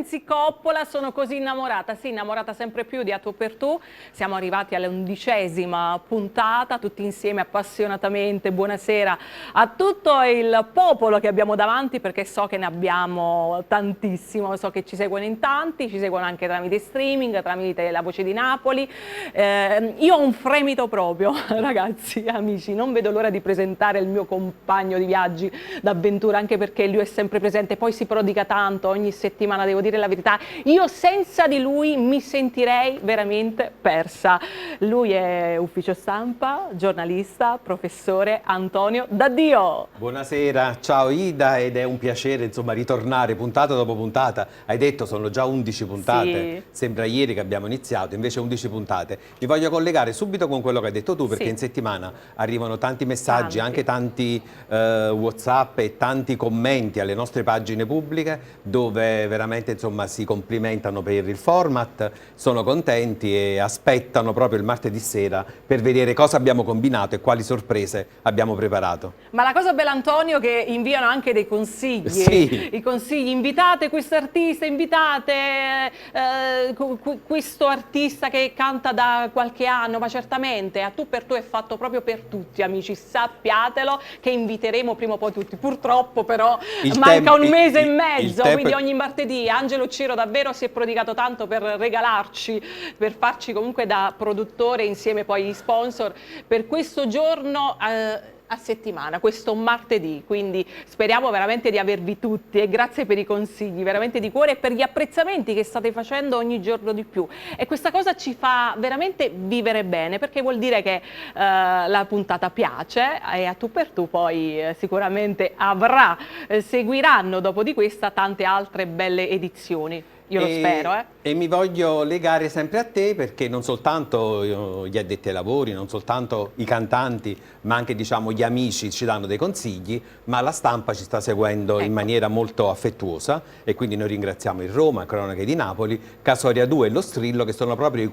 Francis Coppola, sono così innamorata, sì, innamorata sempre più di A tu per tu. Siamo arrivati all'11ª puntata, tutti insieme appassionatamente. Buonasera a tutto il popolo che abbiamo davanti, perché so che ne abbiamo tantissimo, so che ci seguono in tanti, ci seguono anche tramite streaming, tramite La Voce di Napoli. Io ho un fremito proprio, ragazzi, amici, non vedo l'ora di presentare il mio compagno di viaggi d'avventura, anche perché lui è sempre presente, poi si prodiga tanto ogni settimana, devo dire la verità. Io senza di lui mi sentirei veramente persa. Lui è ufficio stampa, giornalista, professore Antonio Daddio. Buonasera, ciao Ida, ed è un piacere insomma ritornare puntata dopo puntata. Hai detto sono già 11 puntate, Sì. sembra ieri che abbiamo iniziato, invece 11 puntate. Mi voglio collegare subito con quello che hai detto tu, perché Sì. in settimana arrivano tanti messaggi, Tanti. anche tanti WhatsApp e tanti commenti alle nostre pagine pubbliche, dove veramente insomma si complimentano per il format, sono contenti e aspettano proprio il martedì sera per vedere cosa abbiamo combinato e quali sorprese abbiamo preparato. Ma la cosa bella, Antonio, che inviano anche dei consigli. Sì. I consigli: invitate questo artista, invitate questo artista che canta da qualche anno. Ma certamente A tu per tu è fatto proprio per tutti, amici, sappiatelo che inviteremo prima o poi tutti. Purtroppo però manca un mese e mezzo, quindi ogni martedì Angelo Ciro davvero si è prodigato tanto per regalarci, per farci comunque da produttore insieme poi agli sponsor per questo giorno a settimana, questo martedì. Quindi speriamo veramente di avervi tutti e grazie per i consigli, veramente di cuore, e per gli apprezzamenti che state facendo ogni giorno di più. E questa cosa ci fa veramente vivere bene, perché vuol dire che la puntata piace, e A tu per tu poi sicuramente avrà, seguiranno dopo di questa tante altre belle edizioni. Io lo spero. E mi voglio legare sempre a te, perché non soltanto gli addetti ai lavori, non soltanto i cantanti, ma anche diciamo gli amici ci danno dei consigli, ma la stampa ci sta seguendo in maniera molto affettuosa, e quindi noi ringraziamo il Roma, Cronache di Napoli, Casoria 2 e Lo Strillo, che sono proprio le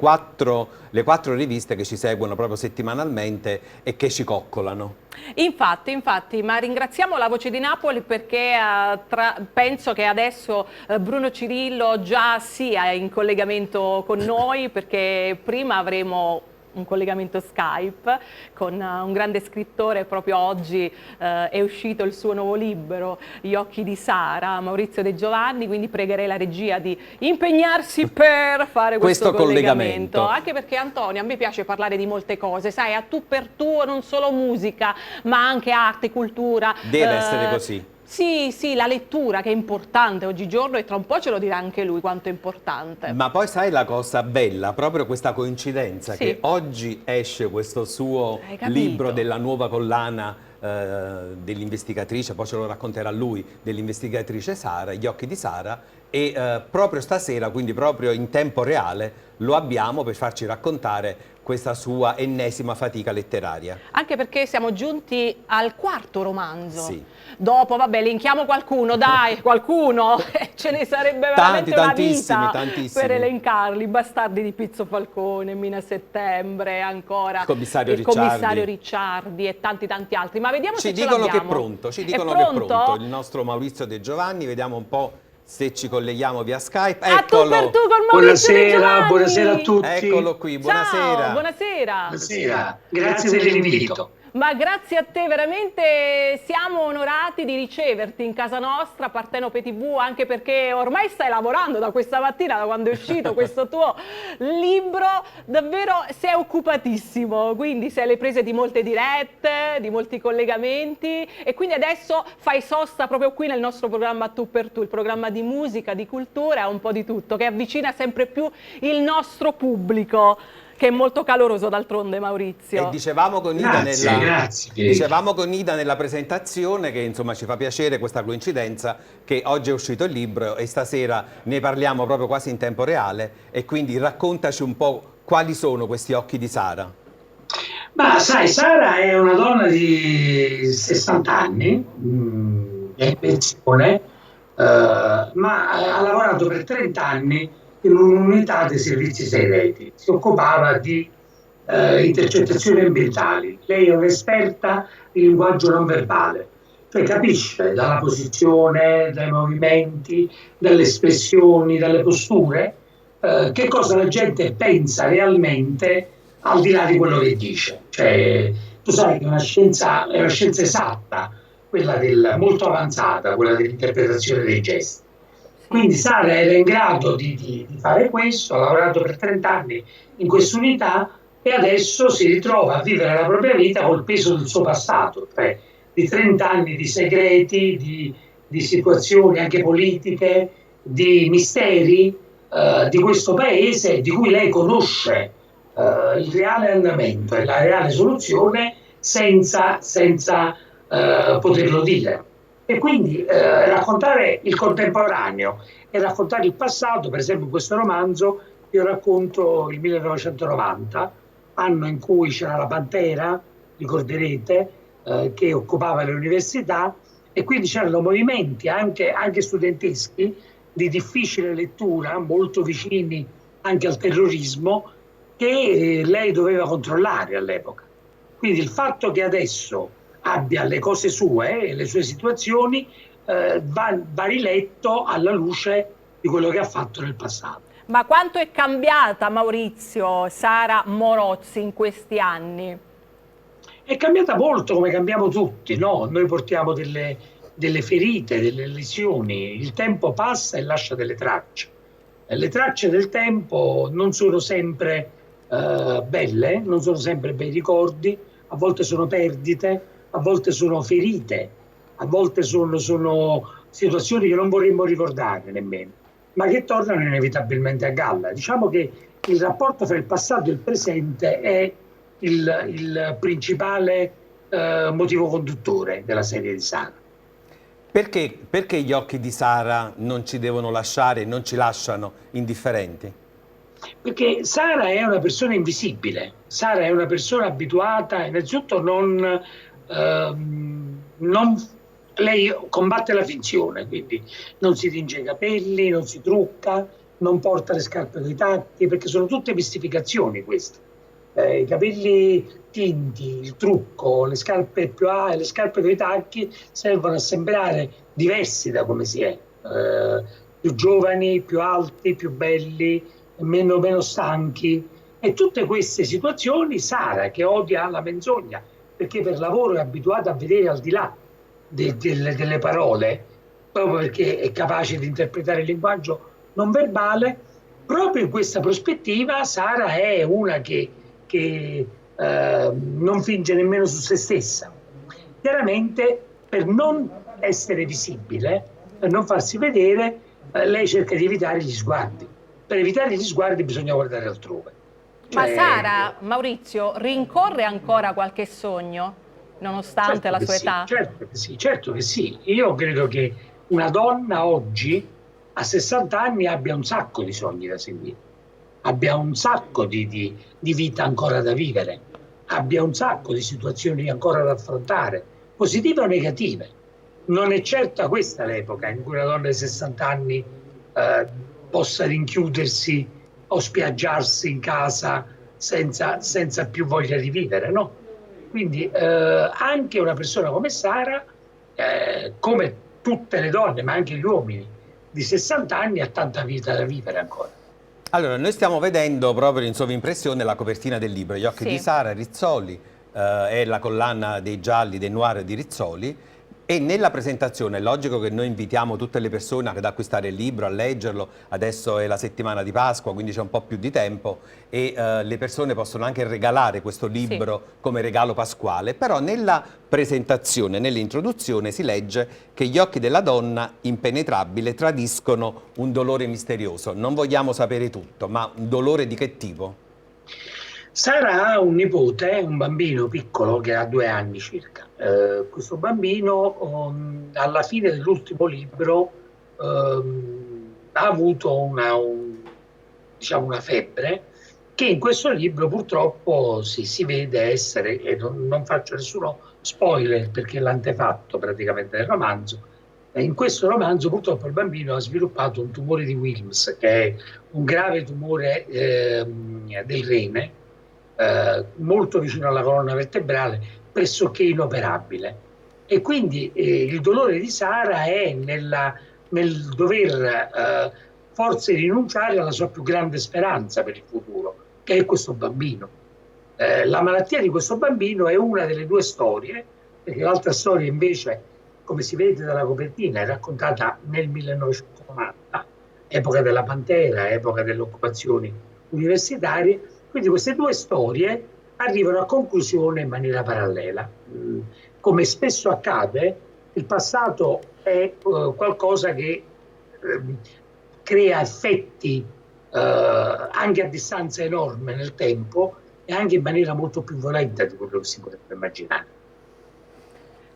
quattro riviste che ci seguono proprio settimanalmente e che ci coccolano. Infatti, ma ringraziamo La Voce di Napoli, perché penso che adesso Bruno Cirillo già sia in collegamento con noi, perché prima avremo un collegamento Skype con un grande scrittore. Proprio oggi è uscito il suo nuovo libro, Gli occhi di Sara, Maurizio De Giovanni, quindi pregherei la regia di impegnarsi per fare questo collegamento. Anche perché, Antonio, a me piace parlare di molte cose, sai, A tu per tu non solo musica, ma anche arte, cultura. Deve essere così. Sì, la lettura, che è importante oggigiorno, e tra un po' ce lo dirà anche lui quanto è importante. Ma poi sai la cosa bella, proprio questa coincidenza, che oggi esce questo suo libro della nuova collana dell'investigatrice, poi ce lo racconterà lui, dell'investigatrice Sara, Gli occhi di Sara, e proprio stasera, quindi proprio in tempo reale, lo abbiamo per farci raccontare questa sua ennesima fatica letteraria. Anche perché siamo giunti al 4º romanzo. Sì. Dopo, vabbè, elenchiamo qualcuno, dai, qualcuno, ce ne sarebbe veramente una vita per elencarli. Bastardi di Pizzo Falcone, Mina Settembre, ancora il commissario Ricciardi e tanti altri. Ma vediamo se ce l'abbiamo. Ci dicono che è pronto il nostro Maurizio De Giovanni, vediamo un po' se ci colleghiamo via Skype. A tu per tu con Maurizio De Giovanni. Buonasera a tutti. Eccolo qui, buonasera. Ciao, buonasera. Buonasera, grazie dell'invito. Ma grazie a te, veramente siamo onorati di riceverti in casa nostra, Partenope TV, anche perché ormai stai lavorando da questa mattina, da quando è uscito questo tuo libro, davvero sei occupatissimo, quindi sei alle prese di molte dirette, di molti collegamenti, e quindi adesso fai sosta proprio qui nel nostro programma A tu per tu, il programma di musica, di cultura, un po' di tutto, che avvicina sempre più il nostro pubblico, che è molto caloroso d'altronde, Maurizio. E dicevamo con Ida nella presentazione che insomma ci fa piacere questa coincidenza, che oggi è uscito il libro e stasera ne parliamo proprio quasi in tempo reale, e quindi raccontaci un po' quali sono questi occhi di Sara. Ma sai, Sara è una donna di 60 anni, è in pensione, ma ha lavorato per 30 anni in un'unità dei servizi segreti. Si occupava di intercettazioni ambientali. Lei è un'esperta di linguaggio non verbale, Cioè capisce dalla posizione, dai movimenti, dalle espressioni, dalle posture, che cosa la gente pensa realmente al di là di quello che dice. Cioè, tu sai che è una scienza esatta, molto avanzata, quella dell'interpretazione dei gesti. Quindi Sara era in grado di fare questo, ha lavorato per 30 anni in questa unità e adesso si ritrova a vivere la propria vita col peso del suo passato, cioè di 30 anni di segreti, di situazioni anche politiche, di misteri di questo paese di cui lei conosce il reale andamento e la reale soluzione senza poterlo dire. E quindi raccontare il contemporaneo e raccontare il passato, per esempio in questo romanzo io racconto il 1990, anno in cui c'era la Pantera, ricorderete, che occupava le università, e quindi c'erano movimenti anche studenteschi di difficile lettura, molto vicini anche al terrorismo, che lei doveva controllare all'epoca. Quindi il fatto che adesso abbia le cose sue e le sue situazioni va riletto alla luce di quello che ha fatto nel passato. Ma quanto è cambiata, Maurizio, Sara Morozzi in questi anni? È cambiata molto, come cambiamo tutti, no? Noi portiamo delle ferite, delle lesioni, il tempo passa e lascia delle tracce. Le tracce del tempo non sono sempre belle, non sono sempre bei ricordi, a volte sono perdite, a volte sono ferite, a volte sono situazioni che non vorremmo ricordare nemmeno, ma che tornano inevitabilmente a galla. Diciamo che il rapporto fra il passato e il presente è il principale motivo conduttore della serie di Sara. Perché gli occhi di Sara non ci devono lasciare, non ci lasciano indifferenti? Perché Sara è una persona invisibile, Sara è una persona abituata, innanzitutto lei combatte la finzione, quindi non si tinge i capelli, non si trucca, non porta le scarpe con i tacchi, perché sono tutte mistificazioni queste. I capelli tinti, il trucco, le scarpe più alte, le scarpe con i tacchi servono a sembrare diversi da come si è, più giovani, più alti, più belli, meno stanchi. E tutte queste situazioni Sara, che odia la menzogna, perché per lavoro è abituata a vedere al di là delle parole, proprio perché è capace di interpretare il linguaggio non verbale, proprio in questa prospettiva Sara è una che non finge nemmeno su se stessa. Chiaramente, per non essere visibile, per non farsi vedere, lei cerca di evitare gli sguardi. Per evitare gli sguardi bisogna guardare altrove. Ma Sara, Maurizio, rincorre ancora qualche sogno, nonostante la sua età? Certo che sì. Io credo che una donna oggi, a 60 anni, abbia un sacco di sogni da seguire, abbia un sacco di vita ancora da vivere, abbia un sacco di situazioni ancora da affrontare, positive o negative. Non è certa questa l'epoca in cui una donna di 60 anni possa rinchiudersi o spiaggiarsi in casa senza più voglia di vivere, no? Quindi anche una persona come Sara, come tutte le donne, ma anche gli uomini di 60 anni, ha tanta vita da vivere ancora. Allora, noi stiamo vedendo proprio in sovrimpressione la copertina del libro, Gli occhi di Sara, Rizzoli, è la collana dei gialli, dei noir di Rizzoli, e nella presentazione è logico che noi invitiamo tutte le persone ad acquistare il libro, a leggerlo. Adesso è la settimana di Pasqua, quindi c'è un po' più di tempo e le persone possono anche regalare questo libro come regalo pasquale. Però nella presentazione, nell'introduzione si legge che gli occhi della donna impenetrabile tradiscono un dolore misterioso. Non vogliamo sapere tutto, ma un dolore di che tipo? Sara ha un nipote, un bambino piccolo che ha 2 anni circa. Questo bambino alla fine dell'ultimo libro ha avuto una febbre che in questo libro purtroppo si vede essere, e non faccio nessuno spoiler perché è l'antefatto praticamente del romanzo, in questo romanzo purtroppo il bambino ha sviluppato un tumore di Wilms, che è un grave tumore del rene, molto vicino alla colonna vertebrale, pressoché inoperabile. E quindi il dolore di Sara è nel dover forse rinunciare alla sua più grande speranza per il futuro, che è questo bambino. La malattia di questo bambino è una delle due storie, perché l'altra storia invece, come si vede dalla copertina, è raccontata nel 1990, epoca della Pantera, epoca delle occupazioni universitarie. Quindi queste due storie arrivano a conclusione in maniera parallela. Come spesso accade, il passato è qualcosa che crea effetti anche a distanza enorme nel tempo e anche in maniera molto più violenta di quello che si potrebbe immaginare.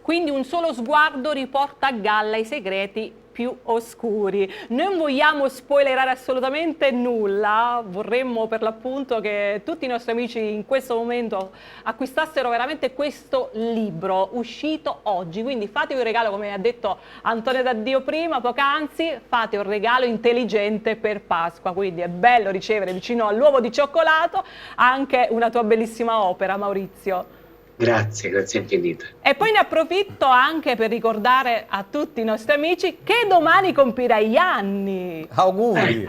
Quindi un solo sguardo riporta a galla i segreti più oscuri. Non vogliamo spoilerare assolutamente nulla, vorremmo per l'appunto che tutti i nostri amici in questo momento acquistassero veramente questo libro uscito oggi, quindi fate un regalo, come ha detto Antonio Daddio prima, poc'anzi, fate un regalo intelligente per Pasqua, quindi è bello ricevere vicino all'uovo di cioccolato anche una tua bellissima opera, Maurizio. Grazie infinite. E poi ne approfitto anche per ricordare a tutti i nostri amici che domani compirai gli anni. Auguri!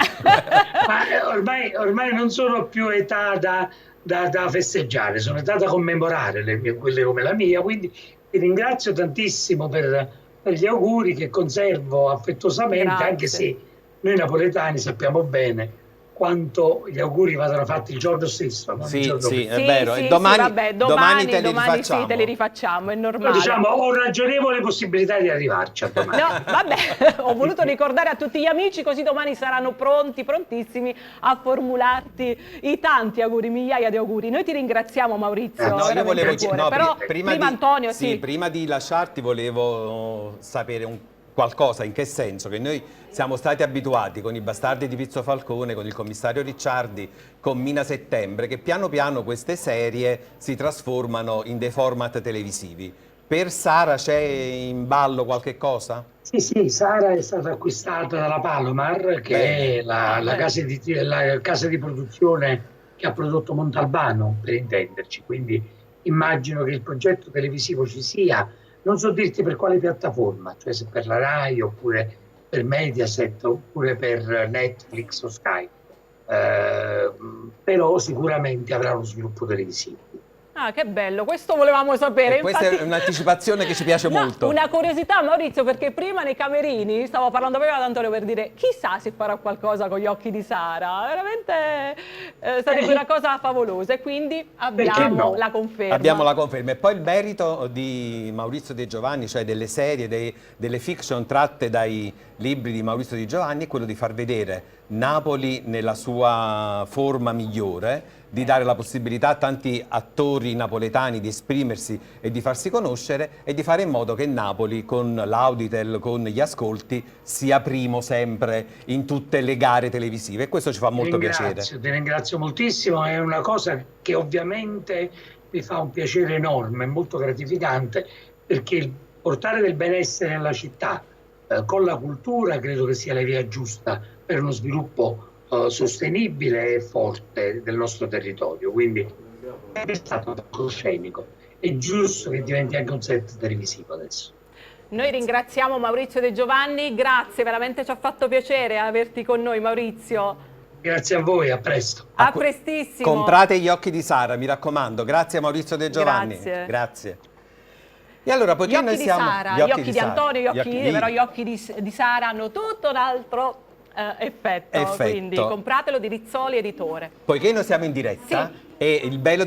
Ma ormai non sono più età da festeggiare, sono età da commemorare, quelle come la mia, quindi ti ringrazio tantissimo per gli auguri che conservo affettuosamente. Grazie. Anche se noi napoletani sappiamo bene quanto gli auguri vadano fatti il giorno stesso. Non sì, il giorno sì, prima. è vero. Sì, e domani te li rifacciamo. Sì, te li rifacciamo, è normale. Diciamo, ho ragionevole possibilità di arrivarci a domani. No, vabbè, ho voluto ricordare a tutti gli amici, così domani saranno prontissimi a formularti i tanti auguri, migliaia di auguri. Noi ti ringraziamo, Maurizio. No, io volevo però prima Antonio, sì. Prima di lasciarti volevo sapere qualcosa, in che senso? Che noi siamo stati abituati con i Bastardi di Pizzo Falcone, con il commissario Ricciardi, con Mina Settembre, che piano piano queste serie si trasformano in dei format televisivi. Per Sara c'è in ballo qualche cosa? Sì, Sara è stata acquistata dalla Palomar, che è la casa di produzione che ha prodotto Montalbano, per intenderci, quindi immagino che il progetto televisivo ci sia. Non so dirti per quale piattaforma, cioè se per la Rai oppure per Mediaset oppure per Netflix o Sky, però sicuramente avrà uno sviluppo televisivo. Ah, che bello, questo volevamo sapere. Questa è un'anticipazione che ci piace molto. Una curiosità, Maurizio, perché prima nei camerini stavo parlando prima ad Antonio per dire chissà se farà qualcosa con gli occhi di Sara, veramente sarebbe una cosa favolosa, e quindi abbiamo la conferma. Abbiamo la conferma. E poi il merito di Maurizio De Giovanni, cioè delle serie, delle fiction tratte dai libri di Maurizio Di Giovanni, è quello di far vedere Napoli nella sua forma migliore, di dare la possibilità a tanti attori napoletani di esprimersi e di farsi conoscere, e di fare in modo che Napoli, con l'Auditel, con gli ascolti, sia primo sempre in tutte le gare televisive, e questo ci fa molto piacere. Ti ringrazio moltissimo, è una cosa che ovviamente mi fa un piacere enorme, molto gratificante, perché il portare del benessere nella città con la cultura credo che sia la via giusta per uno sviluppo sostenibile e forte del nostro territorio. Quindi è stato un palcoscenico, è giusto che diventi anche un set televisivo adesso. Noi ringraziamo Maurizio De Giovanni, grazie, veramente ci ha fatto piacere averti con noi, Maurizio. Grazie a voi, a presto. A prestissimo. Comprate gli occhi di Sara, mi raccomando. Grazie Maurizio De Giovanni. Grazie. E allora, poiché noi siamo gli occhi di Antonio, gli occhi di però gli occhi di Sara hanno tutto un altro effetto, quindi compratelo di Rizzoli Editore. Poiché noi siamo in diretta, sì, e il bello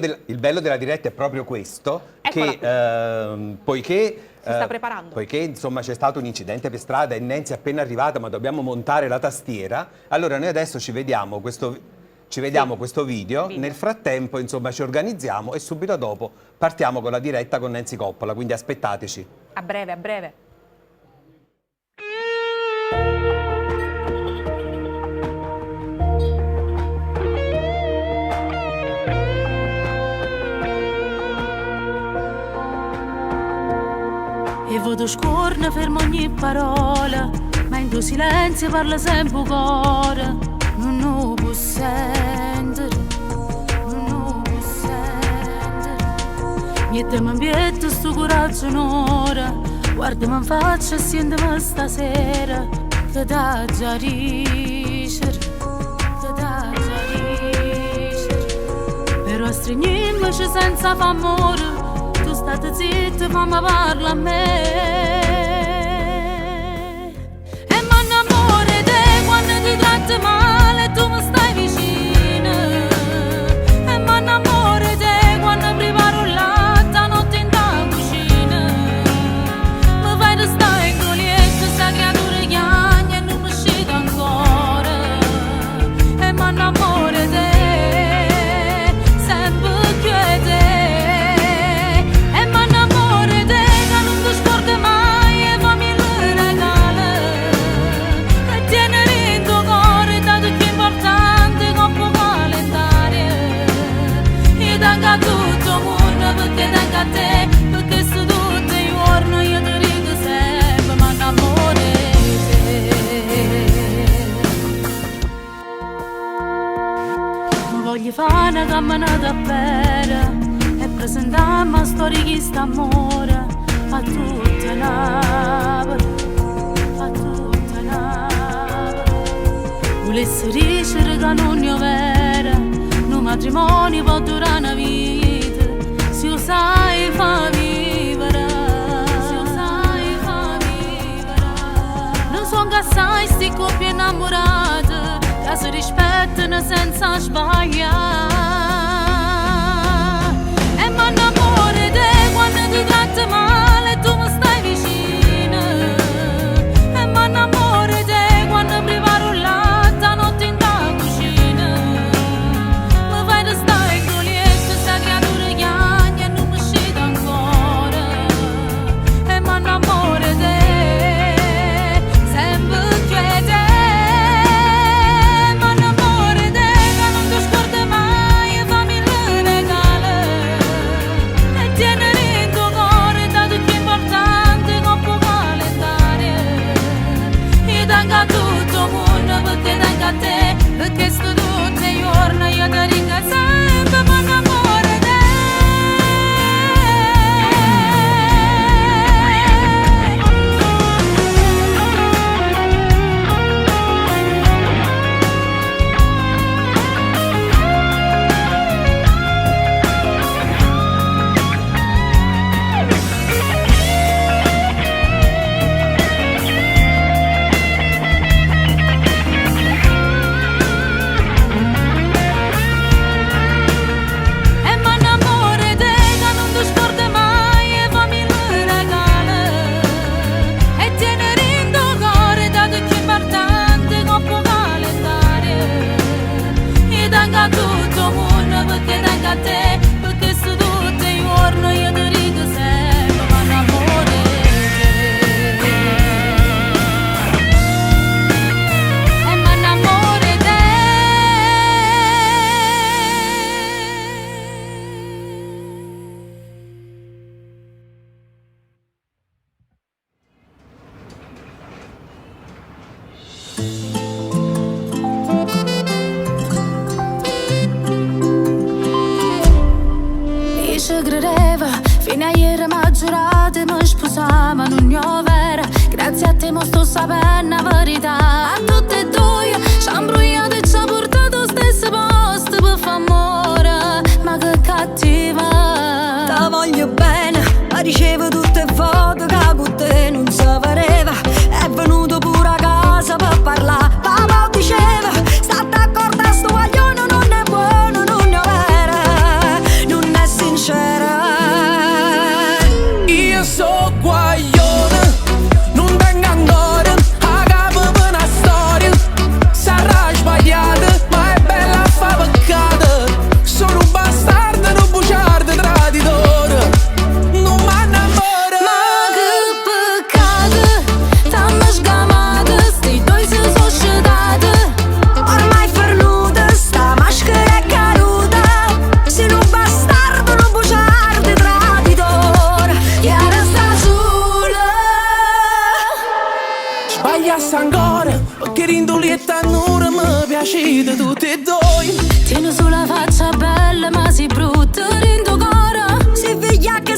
della diretta è proprio questo, eccola, che poiché si sta preparando. Poiché insomma c'è stato un incidente per strada e Nancy è appena arrivata, ma dobbiamo montare la tastiera, allora noi adesso ci vediamo questo video. Nel frattempo insomma ci organizziamo e subito dopo partiamo con la diretta con Nancy Coppola, quindi aspettateci. A breve, a breve. E vado scorna, fermo ogni parola, ma in tuo silenzio parla sempre un cuore. Non può sentire, non può sentire. Mi Mettiamo in piedi sto coraggio un'ora, guardami in faccia e sentiamo stasera che da già riuscire, che da già riuscire. Però stringiamoci senza famore, tu state zitto e fammi parla a me. E m'annamore te quando ti tratti male tu mi stai vicino. E m'annamore te quando preparo latte notte in da cucina. Mi fai da stare in golietto, sta creatura chiagna e non mi uscite ancora. E m'annamore te sempre più di te. E m'annamore te che non ti scordi mai e fammi il regalo. E tienere in tuo cuore dato più importante che può calendario. Io tengo a tutto il mondo perché tengo a te, perché su tutto i giorni io ti dico sempre m'annamore te. Mi voglio fare una camminata bella e presentare la storia di st'amore a tutta Napoli, a tutta Napoli. Volessi dicere che non è vera, un matrimonio può durare una vita, se lo sai fa vivere, se lo sai fa vivere. Non sono che sai sti coppie innamorate, che si rispettano senza sbagliare. E m'annamore te quando ti tratti male tu mi stai vicino. E m'annamore te quando preparo latte notte in da cucina. Mi fai da stare in golietto, sta creatura chiagna e non mi uscite ancora. E m'annamore te sempre più di te. M'annamore te che non ti scordi mai e fammi il regalo. E tienere in tuo cuore dato più importante che può calendario. Io tengo a tutto il mondo perché tengo a te, perché sto tutti i giorni io ti dico sempre m'annamore te. E m'annamore te che non ti scordi mai e fammi il regalo. E tienere in tuo cuore dato più importante che può calendario. Io tengo a tutto il mondo perché tengo a te, perché su tutti i giorni io ti dico sempre m'annamore te. E m'annamore te. Io ci credeva, fino a ieri m'ha giurato e mi sposava, non è vera. Grazie a te mo sto sapendo la verità. A tutte e due ci ha imbrogliato e ci ha portato allo stesso posto per fare amore. Ma che cattiva. Ti voglio bene, ma ricevo tutte foto che con te non si pareva. È venuto pure a casa per parlare. Papà diceva, state d'accordo a sto guaglione, non è buono, non è vera, non è sincera. Io so guaglione, non tengo ancora a capo per una storia. Sarà sbagliata, ma è bella a fa peccato. Sono un bastardo, non bugiardo, traditore. Non m'annamoro. Ma che peccato, t'hanno sgamato, sti due si sono scelati. Ormai fernuta, sta maschera è caduta. Sei un bastardo, non bugiardo, traditore. E ora sta sola. Sbagliassi ancora, perché rindolietta non mi piacete tutte e due. Tieni sulla faccia bella, ma si brutta dentro cuore. Si figlia che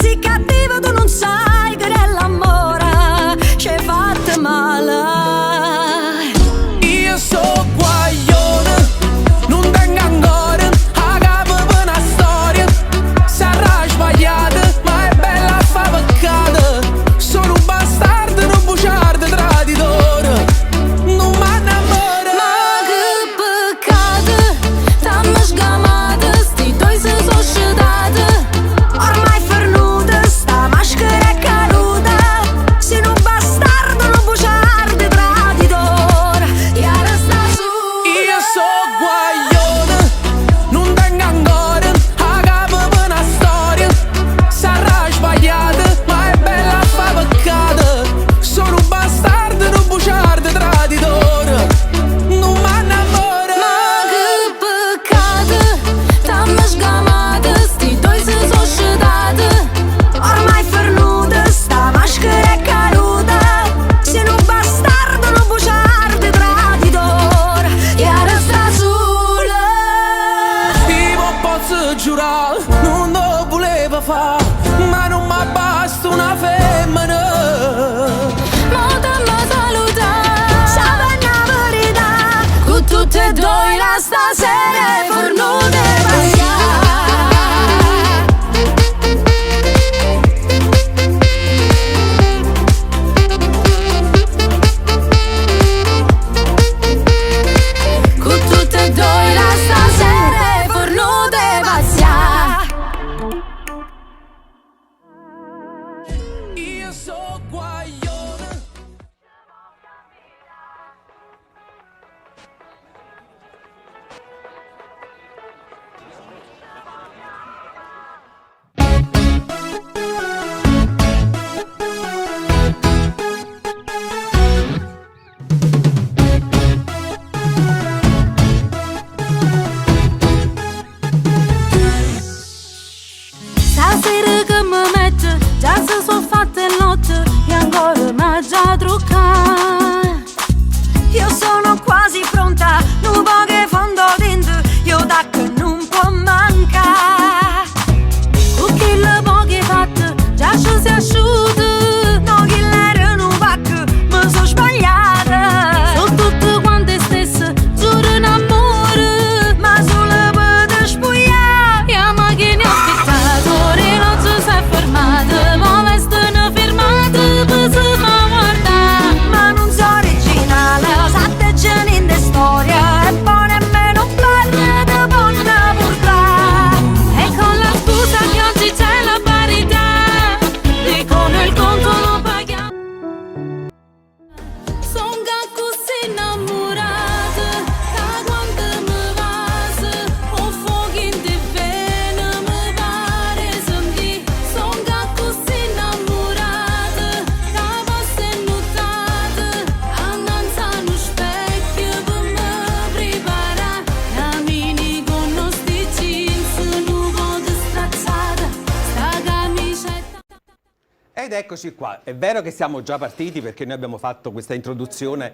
Ed eccoci qua. È vero che siamo già partiti perché noi abbiamo fatto questa introduzione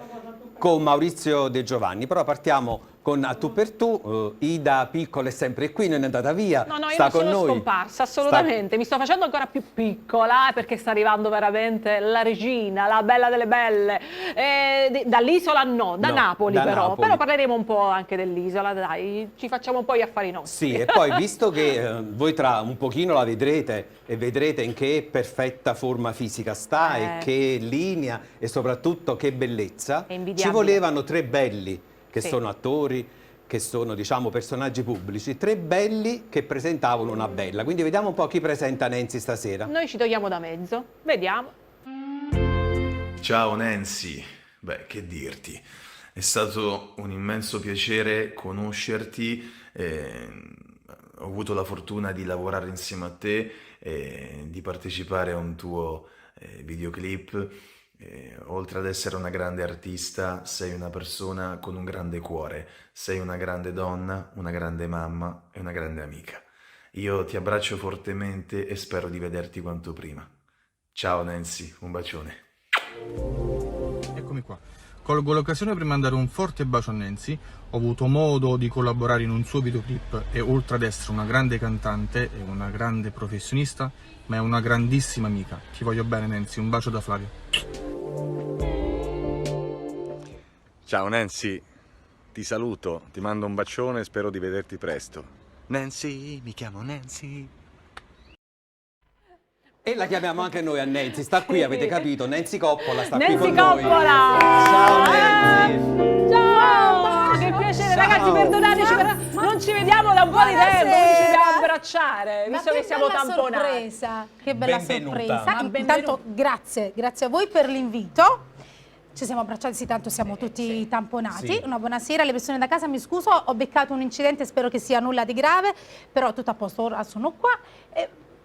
con Maurizio De Giovanni, però partiamo con A tu per tu. Ida Piccola è sempre qui, non è andata via, No, io sta non con sono noi. scomparsa, assolutamente. Mi sto facendo ancora più piccola perché sta arrivando veramente la regina, la bella delle belle. Dall'isola no, da Napoli da però. Napoli. Però parleremo un po' anche dell'isola, dai, ci facciamo un po' gli affari nostri. Sì, e poi visto che voi tra un pochino la vedrete e vedrete in che perfetta forma fisica sta e che linea e soprattutto che bellezza, È invidiabile. ci volevano 3 belli che Sì. sono attori, che sono diciamo personaggi pubblici, 3 belli che presentavano una bella. Quindi vediamo un po' chi presenta Nancy stasera. Noi ci togliamo da mezzo, vediamo. Ciao Nancy, beh, che dirti, è stato un immenso piacere conoscerti, ho avuto la fortuna di lavorare insieme a te, di partecipare a un tuo videoclip. Oltre ad essere una grande artista, sei una persona con un grande cuore, sei una grande donna, una grande mamma e una grande amica. Io ti abbraccio fortemente e spero di vederti quanto prima. Ciao Nancy, un bacione. Eccomi qua. Colgo l'occasione per mandare un forte bacio a Nancy. Ho avuto modo di collaborare in un suo videoclip e oltre ad essere una grande cantante e una grande professionista, ma è una grandissima amica. Ti voglio bene Nancy, un bacio da Flavio. Ciao Nancy, ti saluto, ti mando un bacione e spero di vederti presto. Nancy, mi chiamo Nancy. E la chiamiamo anche noi a Nancy, sta qui, avete capito? Nancy Coppola sta qui Nancy con noi. Coppola! Ciao Nancy! Ciao! Che piacere, Ciao. ragazzi, perdonateci, però non ci vediamo da un po' di tempo, quindi ci dobbiamo abbracciare, visto che siamo tamponati. Sorpresa, che bella Benvenuta. sorpresa. Ma Intanto grazie a voi per l'invito. Ci siamo abbracciati, sì, tanto siamo tutti tamponati. Sì. Una buonasera alle persone da casa, mi scuso, ho beccato un incidente, spero che sia nulla di grave, però tutto a posto, ora sono qua.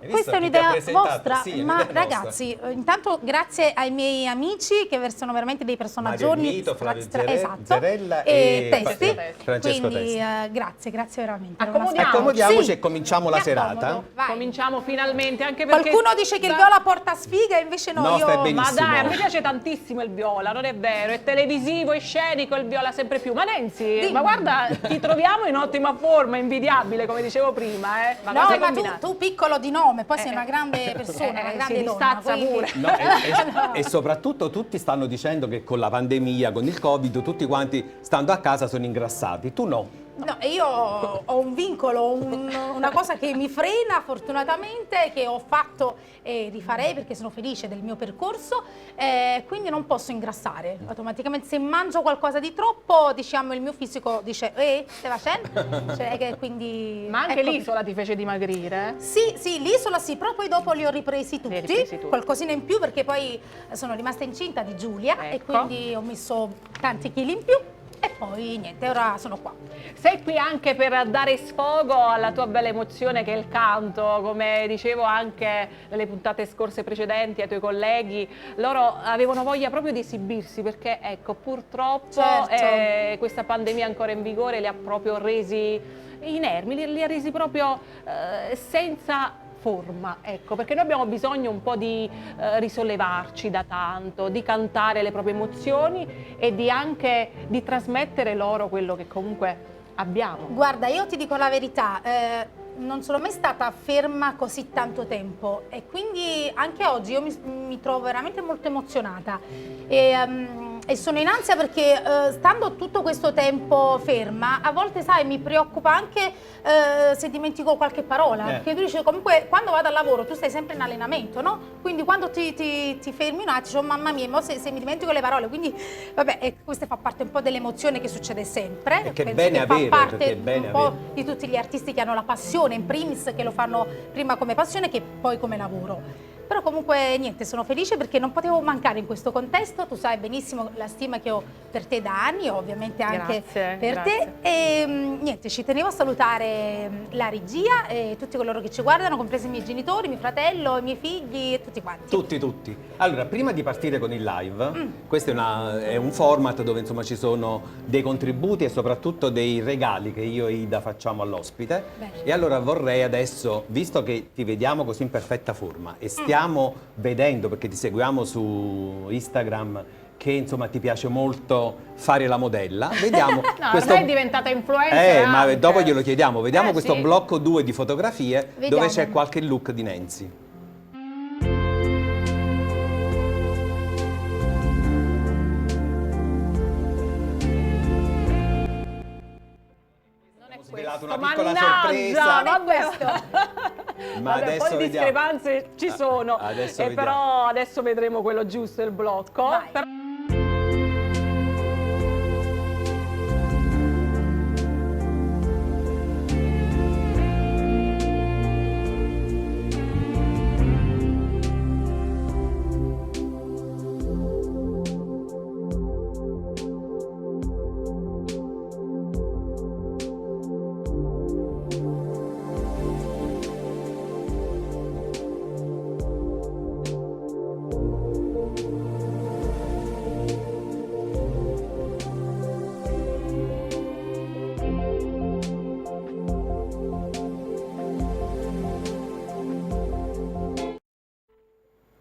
Questa è Chi ti ha un'idea presentato? vostra, Sì, ma un'idea nostra. ragazzi, intanto grazie ai miei amici che sono veramente dei personaggioni. Mario Vito, Flavio esatto, Zerella e e Testi. Francesco Quindi Testi. grazie veramente. Era una Accomodiamoci. Accomodiamoci Sì. e cominciamo la Mi serata. accomodo, vai. Cominciamo finalmente, anche perché... Qualcuno dice che il viola porta sfiga, invece no, No, io... stai benissimo. Ma dai, a me piace tantissimo il viola, non è vero? È televisivo, è scenico, il viola sempre più. Ma Nancy, Dimmi. ma guarda, ti troviamo in ottima forma, invidiabile, come dicevo prima, eh? No, cosa hai ma combinato? tu piccolo di nome, poi sei una grande persona, una grande si donna. distazza quindi- pure. No, e soprattutto tutti stanno dicendo che con la pandemia, con il Covid, tutti quanti stando a casa sono ingrassati. Tu no. No, e io ho un vincolo, una cosa che mi frena fortunatamente, che ho fatto e rifarei perché sono felice del mio percorso, quindi non posso ingrassare. Automaticamente se mangio qualcosa di troppo, diciamo, il mio fisico dice stai facendo? Cioè, che quindi, Ma anche ecco. l'isola ti fece dimagrire? Sì, l'isola sì, però poi dopo li ho ripresi tutti, ripresi tutti. qualcosina in più perché poi sono rimasta incinta di Giulia e Ecco. quindi ho messo tanti chili in più e poi niente, ora sono qua. Sei qui anche per dare sfogo alla tua bella emozione che è il canto, come dicevo anche nelle puntate scorse precedenti ai tuoi colleghi, loro avevano voglia proprio di esibirsi perché ecco purtroppo Certo. questa pandemia ancora in vigore li ha proprio resi inermi, li ha resi proprio senza forma, ecco, perché noi abbiamo bisogno un po' di risollevarci da tanto, di cantare le proprie emozioni e di anche di trasmettere loro quello che comunque abbiamo. Guarda, io ti dico la verità, non sono mai stata ferma così tanto tempo e quindi anche oggi io mi trovo veramente molto emozionata e sono in ansia perché stando tutto questo tempo ferma, a volte sai mi preoccupa anche se dimentico qualche parola, perché tu dici comunque quando vado al lavoro tu stai sempre in allenamento, no? Quindi quando ti fermi un attimo, oh, mamma mia, se mi dimentico le parole, quindi vabbè, questa fa parte un po' dell'emozione che succede sempre. E che Penso bene che fa avere, parte perché è bene un po' avere. di tutti gli artisti che hanno la passione, in primis, che lo fanno prima come passione che poi come lavoro. Però comunque niente, sono felice perché non potevo mancare in questo contesto, tu sai benissimo la stima che ho per te da anni, ovviamente anche Grazie, per grazie. te e niente, ci tenevo a salutare la regia e tutti coloro che ci guardano, compresi i miei genitori, mio fratello, i miei figli e tutti quanti. Tutti. Allora, prima di partire con il live, questo è un format dove insomma ci sono dei contributi e soprattutto dei regali che io e Ida facciamo all'ospite. Bene. E allora vorrei adesso, visto che ti vediamo così in perfetta forma e stiamo stiamo vedendo, perché ti seguiamo su Instagram, che insomma ti piace molto fare la modella. Vediamo no, ormai è diventata influencer ma anche. dopo glielo chiediamo. Vediamo questo sì. blocco 2 di fotografie Vediamo. dove c'è qualche look di Nancy. Svelato una piccola sorpresa. Vabbè, Ma adesso poi vediamo. discrepanze ci sono, Adesso vediamo. però adesso vedremo quello giusto, il blocco. Vai. Però-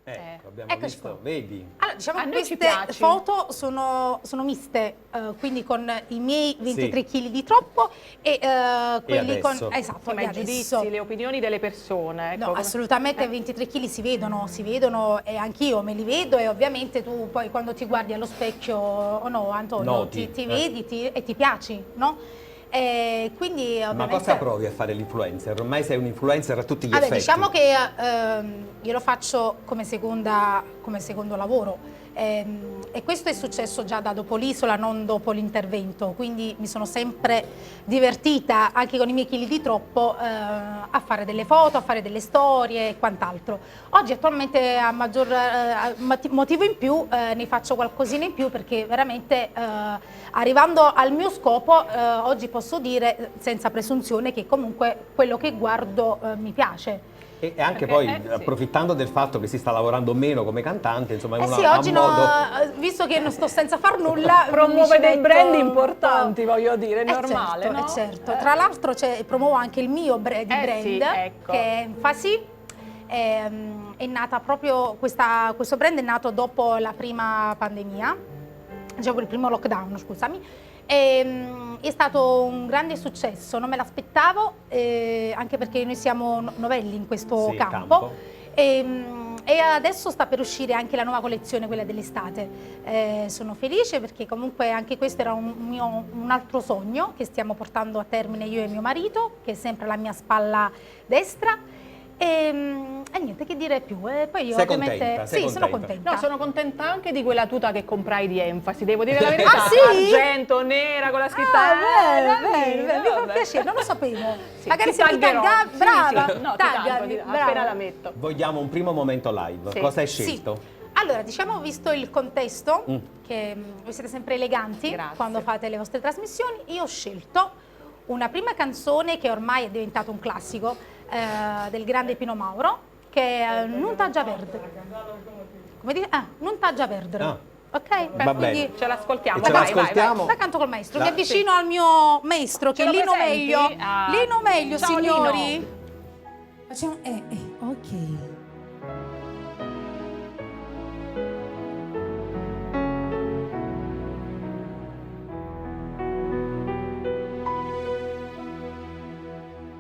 Abbiamo Eccoci visto, qua. vedi? Allora, diciamo A che noi ci queste piace. foto sono miste, quindi con i miei 23 Sì. kg di troppo e quelli con... adesso? Esatto, Sì, ma e i adesso. giudizi, le opinioni delle persone. Ecco, No, come- assolutamente 23 kg si vedono e anch'io me li vedo e ovviamente tu poi quando ti guardi allo specchio, o no Antonio, Noti, ti vedi e ti piaci, no? E quindi Ma ovviamente... cosa provi a fare l'influencer? Ormai sei un influencer a tutti gli Vabbè, effetti. diciamo che io lo faccio come secondo lavoro e questo è successo già da dopo l'Isola, non dopo l'intervento, quindi mi sono sempre divertita anche con i miei chili di troppo a fare delle foto, a fare delle storie e quant'altro. Oggi attualmente a maggior motivo in più ne faccio qualcosina in più perché veramente arrivando al mio scopo oggi posso dire senza presunzione che comunque quello che guardo mi piace. E anche Perché, poi, sì. approfittando del fatto che si sta lavorando meno come cantante, insomma, è Sì, ha oggi un modo... visto che non sto senza far nulla, Promuove mi ci dei metto brand un po'. importanti, voglio dire, è normale, certo, no? certo. Tra l'altro promuovo anche il mio brand, sì, ecco. che è Enfasi. È nata proprio, questo brand è nato dopo la prima pandemia, diciamo il primo lockdown, scusami. È stato un grande successo, non me l'aspettavo, anche perché noi siamo novelli in questo Sì, campo. E adesso sta per uscire anche la nuova collezione, quella dell'estate. Sono felice perché comunque anche questo era un altro sogno che stiamo portando a termine io e mio marito, che è sempre alla mia spalla destra. E niente che dire più. Poi io Sei ovviamente contenta? Sei sono contenta? contenta. No, sono contenta anche di quella tuta che comprai di Enfasi, devo dire la verità. Ah, sì? Argento, nera, con la scritta Bene, mi fa vabbè. piacere, non lo sapevo. Sì, Magari ti se ti taggerò. tagga, Sì, brava, sì. No, ti taggami, taggo, brava. appena la metto. Vogliamo un primo momento live. Sì. Cosa hai Sì. scelto? Allora, diciamo, visto il contesto, che voi siete sempre eleganti Grazie. quando fate le vostre trasmissioni, io ho scelto una prima canzone che ormai è diventato un classico del grande Pino Mauro, che è Non t'aggia perdere. Come dire? Non t'aggia perdere. Ah. Ok? Va bene. Quindi Ce l'ascoltiamo, E ce vai, l'ascoltiamo? la canto col maestro, La- che è vicino al mio maestro, che Ce è lo Lino presenti? Meglio. Ah. Lino Meglio, Ciao, signori. Lino. Facciamo ok.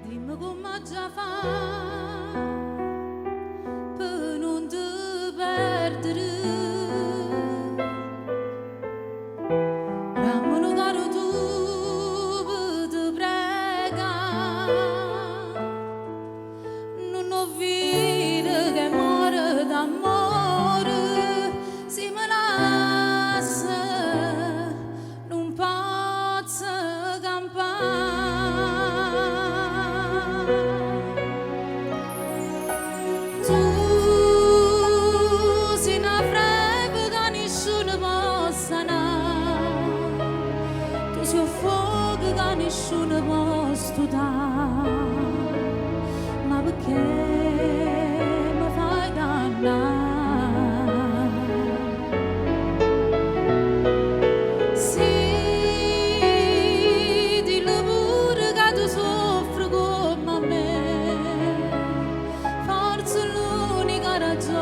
Dimmi come già fa per non ti perdere. Rammano caro tu per te prega. Non ho vita che muore d'amore. Si me lascia non posso campare. Tu sei una frega che nessuno può sanare. Tu sei un fuoco che nessuno può studiare. Ma perché mi fai dannare? Sì, dillo pure che tu soffri come me. Forse l'unica ragione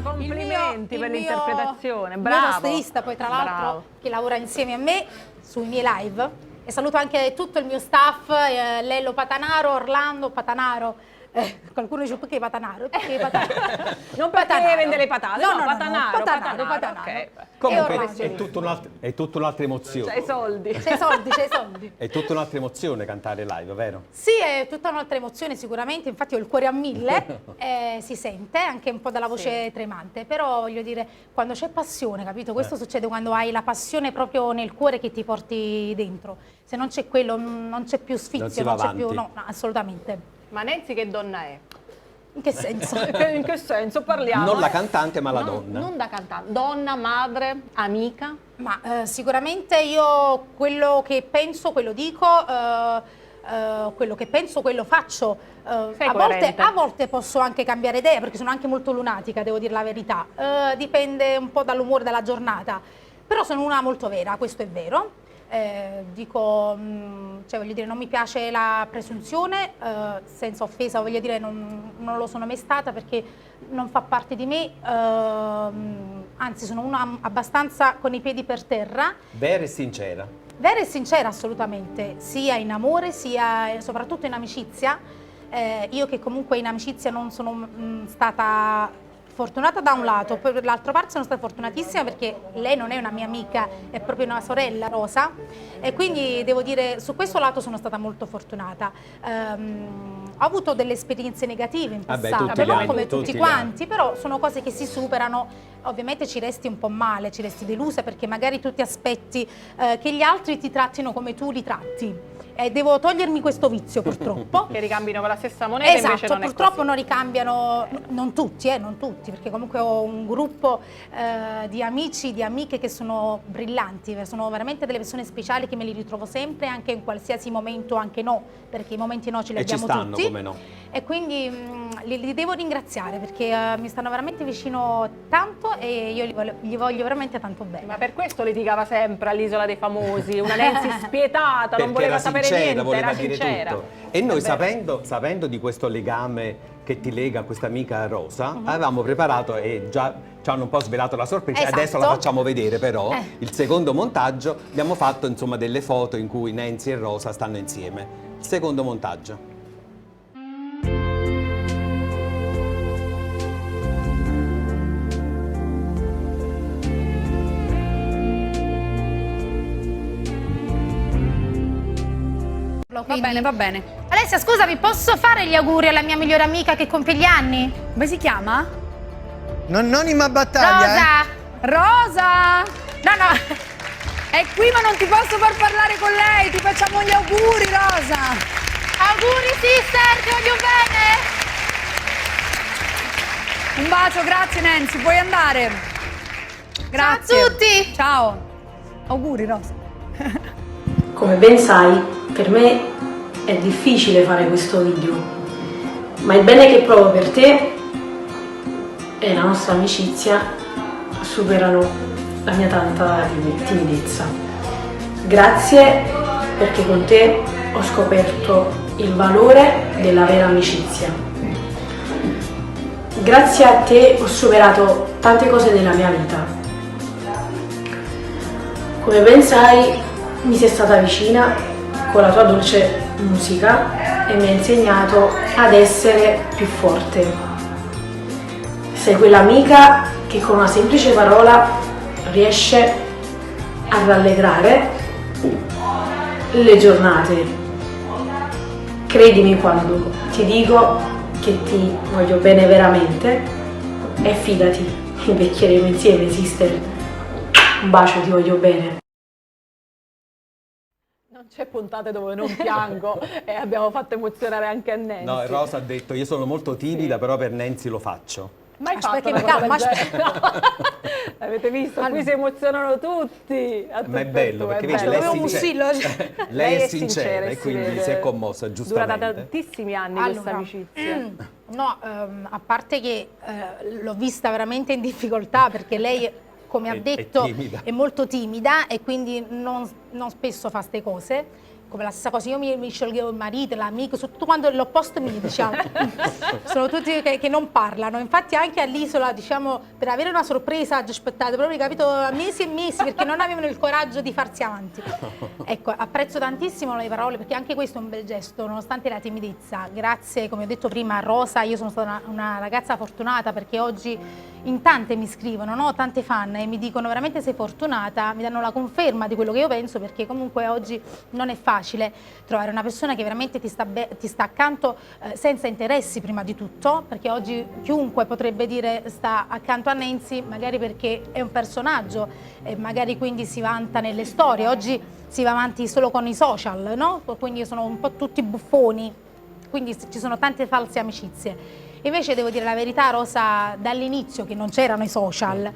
Complimenti per l'interpretazione, bravo. Il mio tastierista, poi tra l'altro, che lavora insieme a me sui miei live, e saluto anche tutto il mio staff, Lello Patanaro, Orlando Patanaro. Qualcuno dice perché Patanaro? Perché Patanaro? Non perché vende le patate, no, Patanaro. Okay. Comunque è tutta un'altra emozione. C'hai soldi. C'hai soldi. È tutta un'altra emozione cantare live, vero? Sì, è tutta un'altra emozione sicuramente, infatti ho il cuore a 1000, si sente anche un po' dalla voce tremante, però voglio dire, quando c'è passione, capito? Questo succede quando hai la passione proprio nel cuore che ti porti dentro. Se non c'è quello, non c'è più sfizio, non c'è più, no, assolutamente. Ma Nancy che donna è? In che senso? In che senso parliamo? Non la cantante, ma la donna. Non da cantante, donna, madre, amica? Ma sicuramente io quello che penso, quello dico, quello che penso, quello faccio. A volte posso anche cambiare idea, perché sono anche molto lunatica, devo dire la verità. Dipende un po' dall'umore della giornata. Però sono una molto vera, questo è vero. Cioè voglio dire, non mi piace la presunzione, senza offesa, voglio dire, non lo sono mai stata perché non fa parte di me, anzi sono una abbastanza con i piedi per terra. Vera e sincera. Vera e sincera assolutamente, sia in amore sia soprattutto in amicizia. Io che comunque in amicizia non sono stata fortunata da un lato, poi per l'altra parte sono stata fortunatissima perché lei non è una mia amica, è proprio una sorella, Rosa, e quindi devo dire su questo lato sono stata molto fortunata. Ho avuto delle esperienze negative in passato, come tutti quanti, però sono cose che si superano. Ovviamente ci resti un po' male, ci resti delusa perché magari tu ti aspetti che gli altri ti trattino come tu li tratti. Devo togliermi questo vizio purtroppo. Che ricambino con la stessa moneta, esatto, invece non è purtroppo così. Non ricambiano, non tutti, perché comunque ho un gruppo di amici, di amiche che sono brillanti, sono veramente delle persone speciali che me li ritrovo sempre, anche in qualsiasi momento, anche no, perché i momenti no ce li abbiamo stanno, tutti. come no. E quindi li devo ringraziare perché mi stanno veramente vicino tanto e io gli voglio veramente tanto bene. Ma per questo litigava sempre all'Isola dei Famosi, una Nancy spietata, non voleva sapere niente, voleva era dire sincera. tutto. E noi sapendo di questo legame che ti lega a questa amica Rosa, avevamo preparato e già ci hanno un po' svelato la sorpresa, esatto. Adesso la facciamo vedere però, il secondo montaggio, abbiamo fatto insomma delle foto in cui Nancy e Rosa stanno insieme. Il secondo montaggio. Va bene. Alessia, scusami, posso fare gli auguri alla mia migliore amica che compie gli anni? Come si chiama? Nonima Battaglia. Rosa! No, è qui ma non ti posso far parlare con lei, ti facciamo gli auguri, Rosa! Auguri sister, ti voglio bene! Un bacio, grazie Nancy, puoi andare. Grazie. Ciao a tutti! Ciao. Auguri, Rosa. Come ben sai, per me è difficile fare questo video, ma il bene che provo per te e la nostra amicizia superano la mia tanta timidezza. Grazie perché con te ho scoperto il valore della vera amicizia. Grazie a te ho superato tante cose della mia vita. Come ben sai, mi sei stata vicina con la tua dolce musica e mi hai insegnato ad essere più forte. Sei quell'amica che con una semplice parola riesce a rallegrare le giornate. Credimi quando ti dico che che ti voglio bene veramente e fidati, invecchieremo insieme, sister. Un bacio, ti voglio bene. Non c'è puntate dove non piango e abbiamo fatto emozionare anche a Nancy. No, Rosa ha detto, io sono molto timida, però per Nancy lo faccio. Mai fatto una cosa del genere? Avete visto? Qui si emozionano tutti. Ma è bello, perché vedi, lei è sincera e quindi si è commossa, giustamente. Dura da tantissimi anni questa amicizia. No, a parte che l'ho vista veramente in difficoltà, perché lei, come ha detto, è molto timida e quindi non spesso fa ste cose. Come la stessa cosa, io mi sceglievo il marito, l'amico, tutto quanto l'opposto mi diciamo. Sono tutti che non parlano. Infatti anche all'isola, diciamo, per avere una sorpresa ci aspettate proprio, capito, mesi e mesi, perché non avevano il coraggio di farsi avanti. Ecco, apprezzo tantissimo le parole, perché anche questo è un bel gesto, nonostante la timidezza. Grazie, come ho detto prima, a Rosa, io sono stata una ragazza fortunata, perché oggi in tante mi scrivono, no? Tante fan, e mi dicono veramente sei fortunata, mi danno la conferma di quello che io penso, perché comunque oggi non è facile trovare una persona che veramente ti sta accanto senza interessi prima di tutto, perché oggi chiunque potrebbe dire sta accanto a Nancy magari perché è un personaggio e magari quindi si vanta nelle storie. Oggi si va avanti solo con i social, no? Quindi sono un po' tutti buffoni, quindi ci sono tante false amicizie. Invece devo dire la verità, Rosa, dall'inizio che non c'erano i social,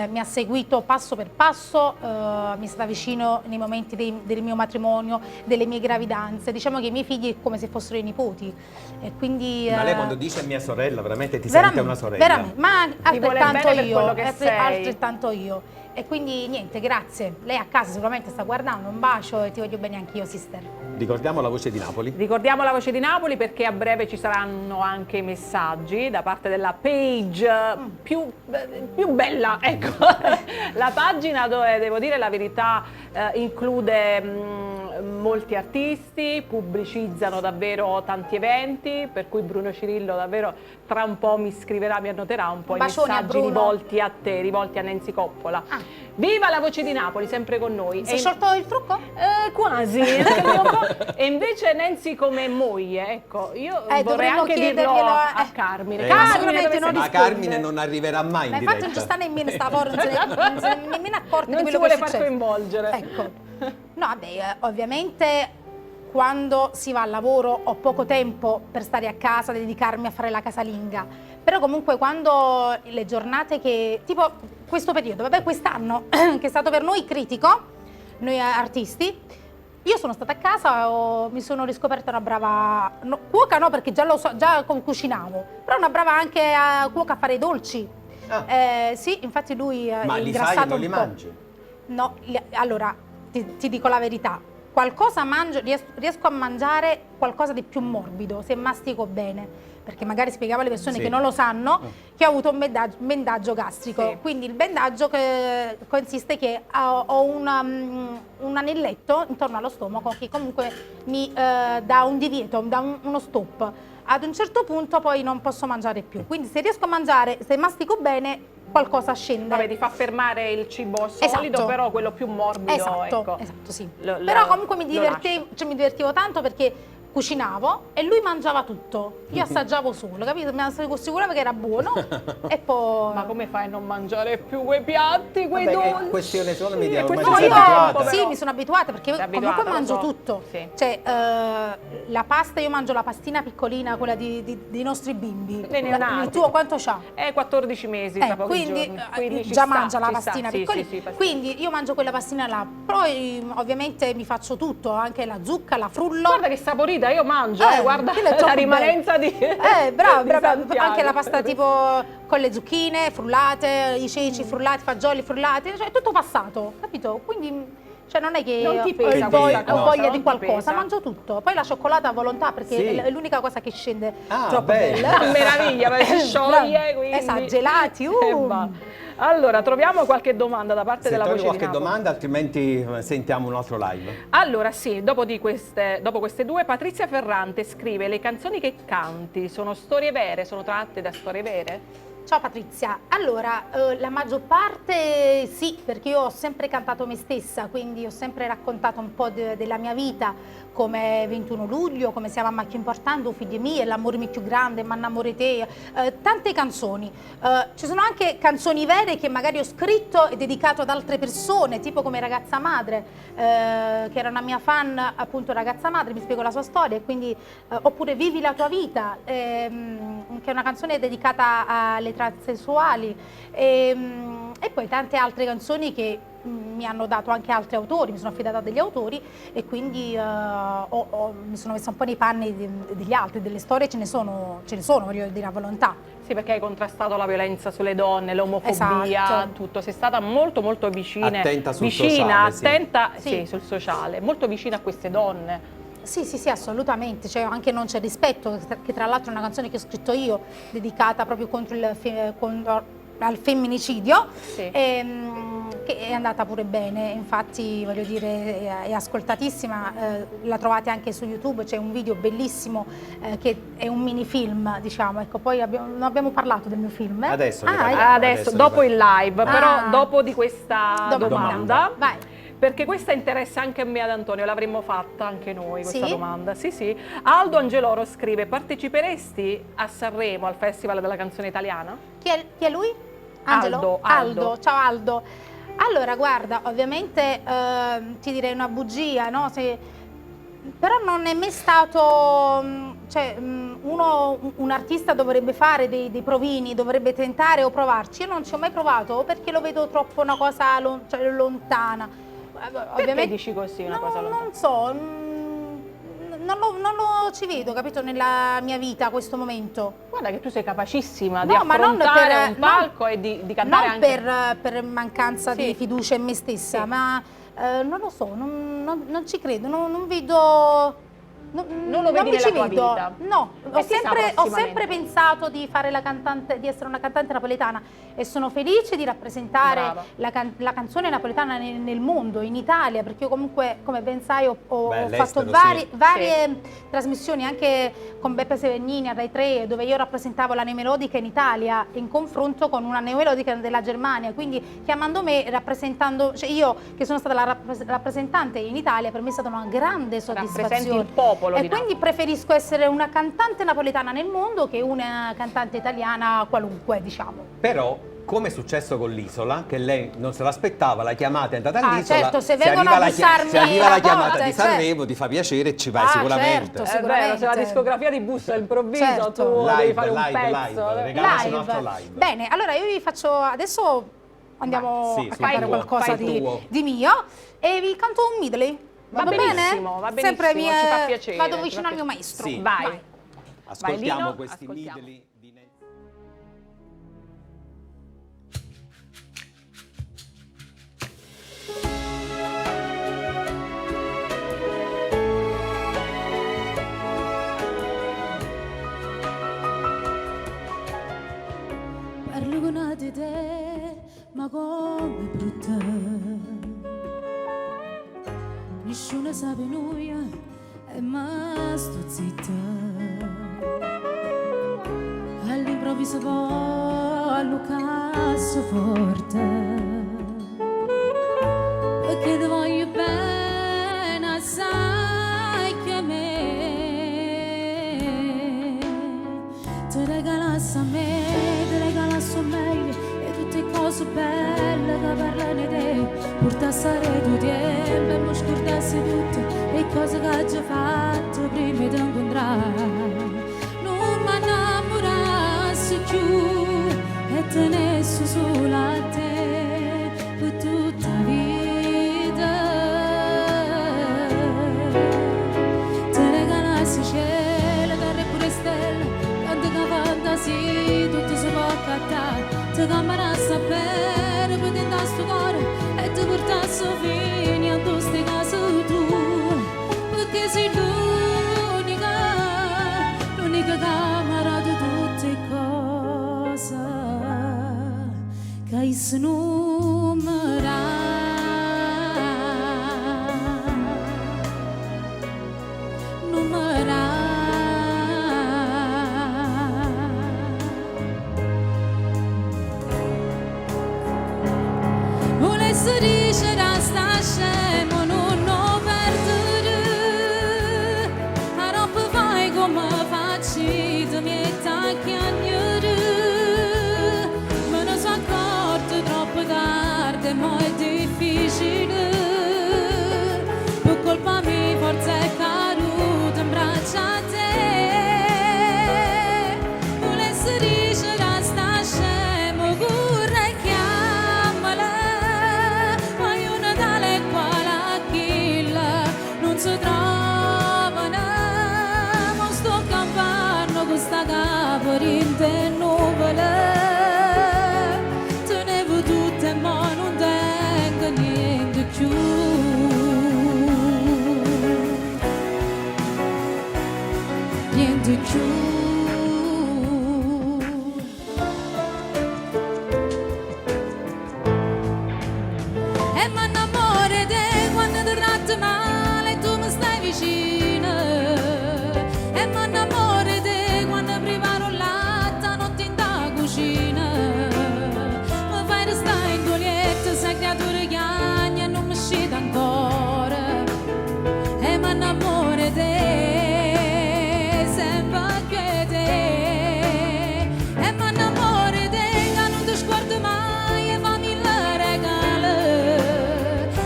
mi ha seguito passo per passo, mi è stata vicino nei momenti del mio matrimonio, delle mie gravidanze. Diciamo che i miei figli è come se fossero i nipoti. E quindi, ma lei quando dice mia sorella, veramente ti sente una sorella? Veramente, ma altrettanto io. E quindi niente, grazie. Lei a casa sicuramente sta guardando, un bacio e ti voglio bene anch'io, sister. Ricordiamo la voce di Napoli. Ricordiamo la voce di Napoli, perché a breve ci saranno anche messaggi da parte della page più bella, ecco. La pagina dove, devo dire la verità, include molti artisti, pubblicizzano davvero tanti eventi, per cui Bruno Cirillo davvero tra un po' mi scriverà, mi annoterà un po' i messaggi rivolti a te, rivolti a Nancy Coppola. Viva la voce di Napoli, sempre con noi. Si è sciolto il trucco? Quasi. E invece Nancy come moglie, ecco, io vorrei anche dirlo a Carmine. Ma Carmine non arriverà mai in diretta. Infatti non ci sta nemmeno sta fuori, non si è nemmeno accorto di quello che si vuole succede. far coinvolgere. Ecco. No, vabbè, ovviamente quando si va al lavoro ho poco tempo per stare a casa, dedicarmi a fare la casalinga. Però comunque quando le giornate che, tipo questo periodo, vabbè quest'anno, che è stato per noi critico, noi artisti, io sono stata a casa, mi sono riscoperta una brava cuoca, no, perché già cucinavo, però una brava anche cuoca a fare i dolci. Sì, infatti lui ma è li ingrassato fai e non un li po'. mangi? No, allora ti dico la verità, qualcosa mangio, riesco a mangiare qualcosa di più morbido se mastico bene, perché magari spiegavo alle persone che non lo sanno che ho avuto un bendaggio gastrico. Quindi il bendaggio consiste che ho un anelletto intorno allo stomaco che comunque mi dà un divieto, dà uno stop. Ad un certo punto poi non posso mangiare più, quindi se riesco a mangiare, se mastico bene, qualcosa scende. Vabbè, ti fa fermare il cibo solido, però quello più morbido. Esatto, sì. Però comunque mi divertivo tanto perché cucinavo e lui mangiava tutto. Io assaggiavo solo, capito? Mi assicurava che era buono e poi... Ma come fai a non mangiare più quei piatti, quei dolci? Questione solo mi ormai no, sei abituata. Sì, mi sono abituata perché comunque mangio tutto. Sì. Cioè, la pasta, io mangio la pastina piccolina, quella dei nostri bimbi. Il tuo quanto c'ha? 14 mesi, tra pochi giorni. Quindi già mangia la pastina piccolina. Sì, quindi io mangio quella pastina là. Poi ovviamente mi faccio tutto, anche la zucca, la frullo. Guarda che saporita, io mangio, guarda la rimanenza di brava, anche la pasta tipo con le zucchine frullate, i ceci frullati, fagioli frullati, cioè tutto passato, capito? Quindi cioè non è che non ti pesa ho voglia di qualcosa, mangio tutto. Poi la cioccolata a volontà perché è l'unica cosa che scende troppo bella. Meraviglia, perché si scioglie, quindi. Esatto, gelati. Allora, troviamo qualche domanda da parte della voce di Napoli. qualche domanda, altrimenti sentiamo un altro live. Allora, sì, dopo queste due, Patrizia Ferrante scrive: le canzoni che canti sono storie vere, sono tratte da storie vere? Ciao Patrizia, allora la maggior parte sì, perché io ho sempre cantato me stessa, quindi ho sempre raccontato un po' della mia vita, come 21 luglio, come siamo a macchia importante, o figli miei, l'amore mio più grande, m'annamore te, tante canzoni. Ci sono anche canzoni vere che magari ho scritto e dedicato ad altre persone, tipo come Ragazza Madre, che era una mia fan, appunto Ragazza Madre, mi spiego la sua storia, e quindi, oppure Vivi la tua vita, che è una canzone dedicata alle transessuali, e poi tante altre canzoni che mi hanno dato anche altri autori, mi sono affidata a degli autori e quindi mi sono messa un po' nei panni degli altri, delle storie ce ne sono, voglio dire, a volontà. Sì, perché hai contrastato la violenza sulle donne, l'omofobia, esatto, tutto, sei stata molto vicina, attenta sul sociale, attenta, sì. Sì, sul sociale, molto vicina a queste donne. Sì, assolutamente, cioè anche Non c'è rispetto, che tra l'altro è una canzone che ho scritto io, dedicata proprio contro al femminicidio, sì. Che è andata pure bene, infatti voglio dire è ascoltatissima, la trovate anche su YouTube, c'è un video bellissimo che è un mini film, diciamo, ecco, poi non abbiamo parlato del mio film. Adesso dopo il live, però dopo di questa domanda. Vai. Perché questa interessa anche a me, ad Antonio, l'avremmo fatta anche noi questa domanda. Sì. Aldo Angeloro scrive: parteciperesti a Sanremo al Festival della Canzone Italiana? Chi è lui? Angelo? Aldo. Ciao Aldo. Allora guarda, ovviamente ti direi una bugia, no? Però non è mai stato, cioè un artista dovrebbe fare dei provini, dovrebbe tentare o provarci. Io non ci ho mai provato, o perché lo vedo troppo una cosa lontana. Perché dici così una cosa lontana? Non so, non lo ci vedo, capito, nella mia vita a questo momento. Guarda che tu sei capacissima di affrontare un palco e di cantare anche. Non per mancanza di fiducia in me stessa, ma non lo so, non ci credo, non vedo. Non lo vedi nella tua vita? No, ho sempre pensato di fare la cantante, di essere una cantante napoletana, e sono felice di rappresentare la canzone napoletana nel mondo, in Italia, perché io comunque, come ben sai, ho fatto varie trasmissioni anche con Beppe Severnini a Rai 3, dove io rappresentavo la neomelodica in Italia in confronto con una neomelodica della Germania, quindi chiamando me, rappresentando, cioè io che sono stata la rappresentante in Italia, per me è stata una grande soddisfazione. Rappresenti il popolo. E quindi preferisco essere una cantante napoletana nel mondo che una cantante italiana qualunque, diciamo. Però, come è successo con l'Isola, che lei non se l'aspettava, la chiamata è andata all'Isola, certo, se vengono a bussarmi se arriva la chiamata porta, di Sanremo, ti fa piacere e ci vai sicuramente. Certo, è vero, se la discografia ti bussa all'improvviso, tu devi fare un pezzo. Regalaci un altro live. Bene, allora io vi faccio, adesso andiamo a cantare qualcosa di mio, e vi canto un medley. Va benissimo, sempre ci fa piacere. Vado vicino al mio maestro. Sì. Vai. Ascoltiamo Lino, questi medley di Nancy. Parlo con una di te, ma come brutta. Nessuno sa per noi e ma sto zitta. All'improvviso poi allucasso forte, perché ti voglio bene assai che me. Ti regalassi a me, ti regalassi a meglio, e tutte cose belle che parlano di te. Portassi a tu tempo e mi scordassi tutte le cose che hai già fatto prima di incontrare. Non mi innamorassi più e tenessi solo a te per tutta la vita. Ti regalassi cielo, terra e pure stelle, tante fantasie, tutto si può accattare. Ti camminassi a bene, poi ti dassi tuo cuore e ti portassi fino a queste case tu, perché sei l'unica camera di tutte cose che hai Volessi dice resta scemo non lo perdere. A roba fai come facci, ti metti a chiagnere. Me ne sono accorto troppo tardi, ma è difficile. Per colpa mia forza è caduta in braccio a te. Volessi dice resta scemo, corre e chiamala. Ma io Natale qua la chilla non si trovano. Ma sto campando con sta capa rinte nuvole. Tenevo tutte ma non tengo niente più. Niente più. E mi innamoro di te quando ti tratti male e tu mi stai vicino. E mi innamoro di te quando preparo il latte a notte in da cucina. Mi fai restare in toglietta, sei creatura chiagna e non mi scende ancora. E mi innamoro di te, sempre più di te. E mi innamoro di te che non ti scordo mai e fammi il regalo.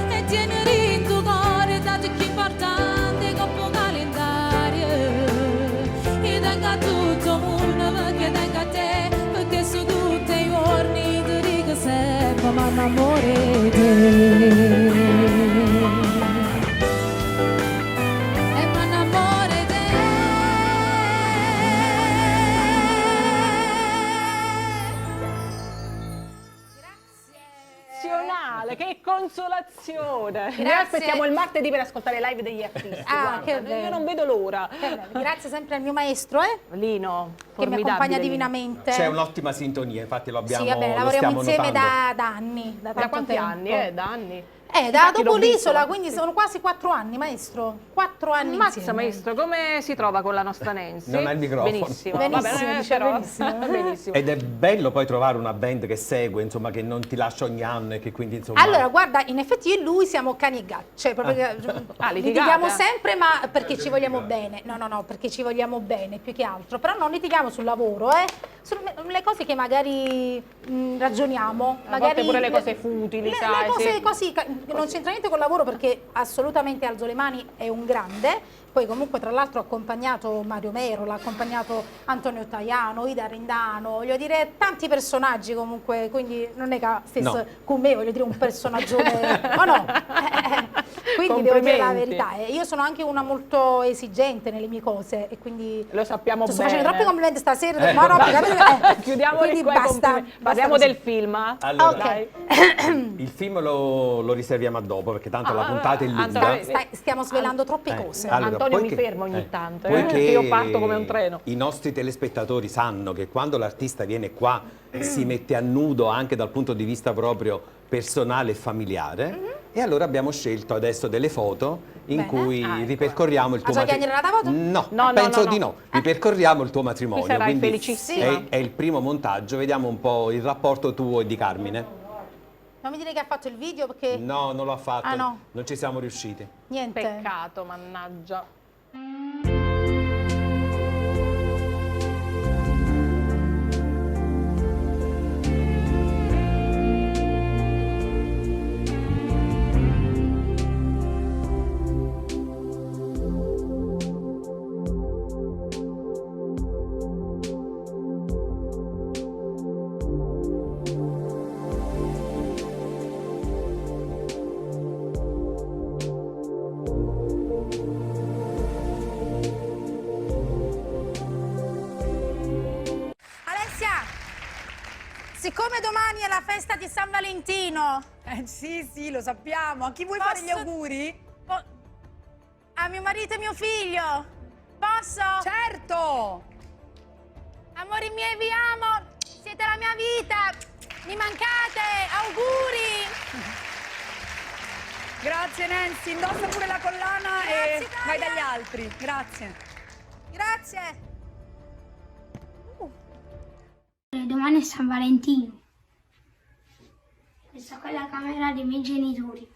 E tieni in tuo cuore dato che importante coppo calendario. E tengo a tutto il mondo perché tengo a te, perché su tutti i giorni ti dico sempre ma innamoro di te. E mi innamoro di te. Eccezionale, che consolazione. Noi Grazie. aspettiamo il martedì per ascoltare i live degli artisti. Ah, guarda, che bello. io non vedo l'ora. Grazie sempre al mio maestro, Lino, che mi accompagna divinamente. C'è un'ottima sintonia, infatti lo abbiamo, Sì, vabbè, lo lavoriamo stiamo insieme notando. da anni, da Da tanto quanti tempo. anni? Da anni. Da Infatti dopo l'ho visto. l'isola, quindi sono quasi 4 anni, maestro. 4 anni Mazza, insieme. maestro, come si trova con la nostra Nancy? Non ha il microfono. Benissimo. Benissimo, Vabbè, dice però- benissimo. benissimo. Ed è bello poi trovare una band che segue, insomma, che non ti lascia ogni anno e che quindi insomma... Allora, guarda, in effetti io e lui siamo cani e gatti, cioè proprio che litigate? litighiamo sempre, ma perché ci vogliamo bene. No, perché ci vogliamo bene, più che altro. Però non litighiamo sul lavoro, sulle cose che magari ragioniamo. A volte pure le cose futili, sai, Le cose sì. così, non c'entra niente col lavoro perché assolutamente alzo le mani, è un grande. Poi comunque tra l'altro ha accompagnato Mario Mero, l'ha accompagnato Antonio Tajano, Ida Rendano, voglio dire tanti personaggi comunque, quindi non è che stesso con me, voglio dire un personaggio o no? Quindi devo dire la verità, io sono anche una molto esigente nelle mie cose e quindi lo sappiamo sto bene. facendo troppi complimenti stasera, ma no, Chiudiamo quindi qua i basta, complimenti. Parliamo del film. Allora, Dai. il film lo riserviamo a dopo perché tanto la puntata è lunga. Stiamo svelando troppe cose. Allora, Antonio poiché- mi ferma ogni tanto, poiché perché io parto come un treno. I nostri telespettatori sanno che quando l'artista viene qua si mette a nudo anche dal punto di vista proprio personale e familiare e allora abbiamo scelto adesso delle foto in cui ripercorriamo il tuo chiacchierare la foto? No, penso di no. Ripercorriamo il tuo matrimonio. Qui sarai quindi felicissima. è il primo montaggio, vediamo un po' il rapporto tuo e di Carmine. Non mi dire che ha fatto il video perché No, non l'ha fatto, Ah, no. non ci siamo riusciti. niente. Peccato, mannaggia. Siccome domani è la festa di San Valentino. Sì, lo sappiamo. A chi vuoi fare gli auguri? A mio marito e mio figlio. Posso? Certo! Amori miei, vi amo. Siete la mia vita. Mi mancate. Auguri. Grazie Nancy, indossa pure la collana Grazie, e Dalia. vai dagli altri. Grazie. Grazie. Domani è San Valentino. Questa qua è la camera dei miei genitori.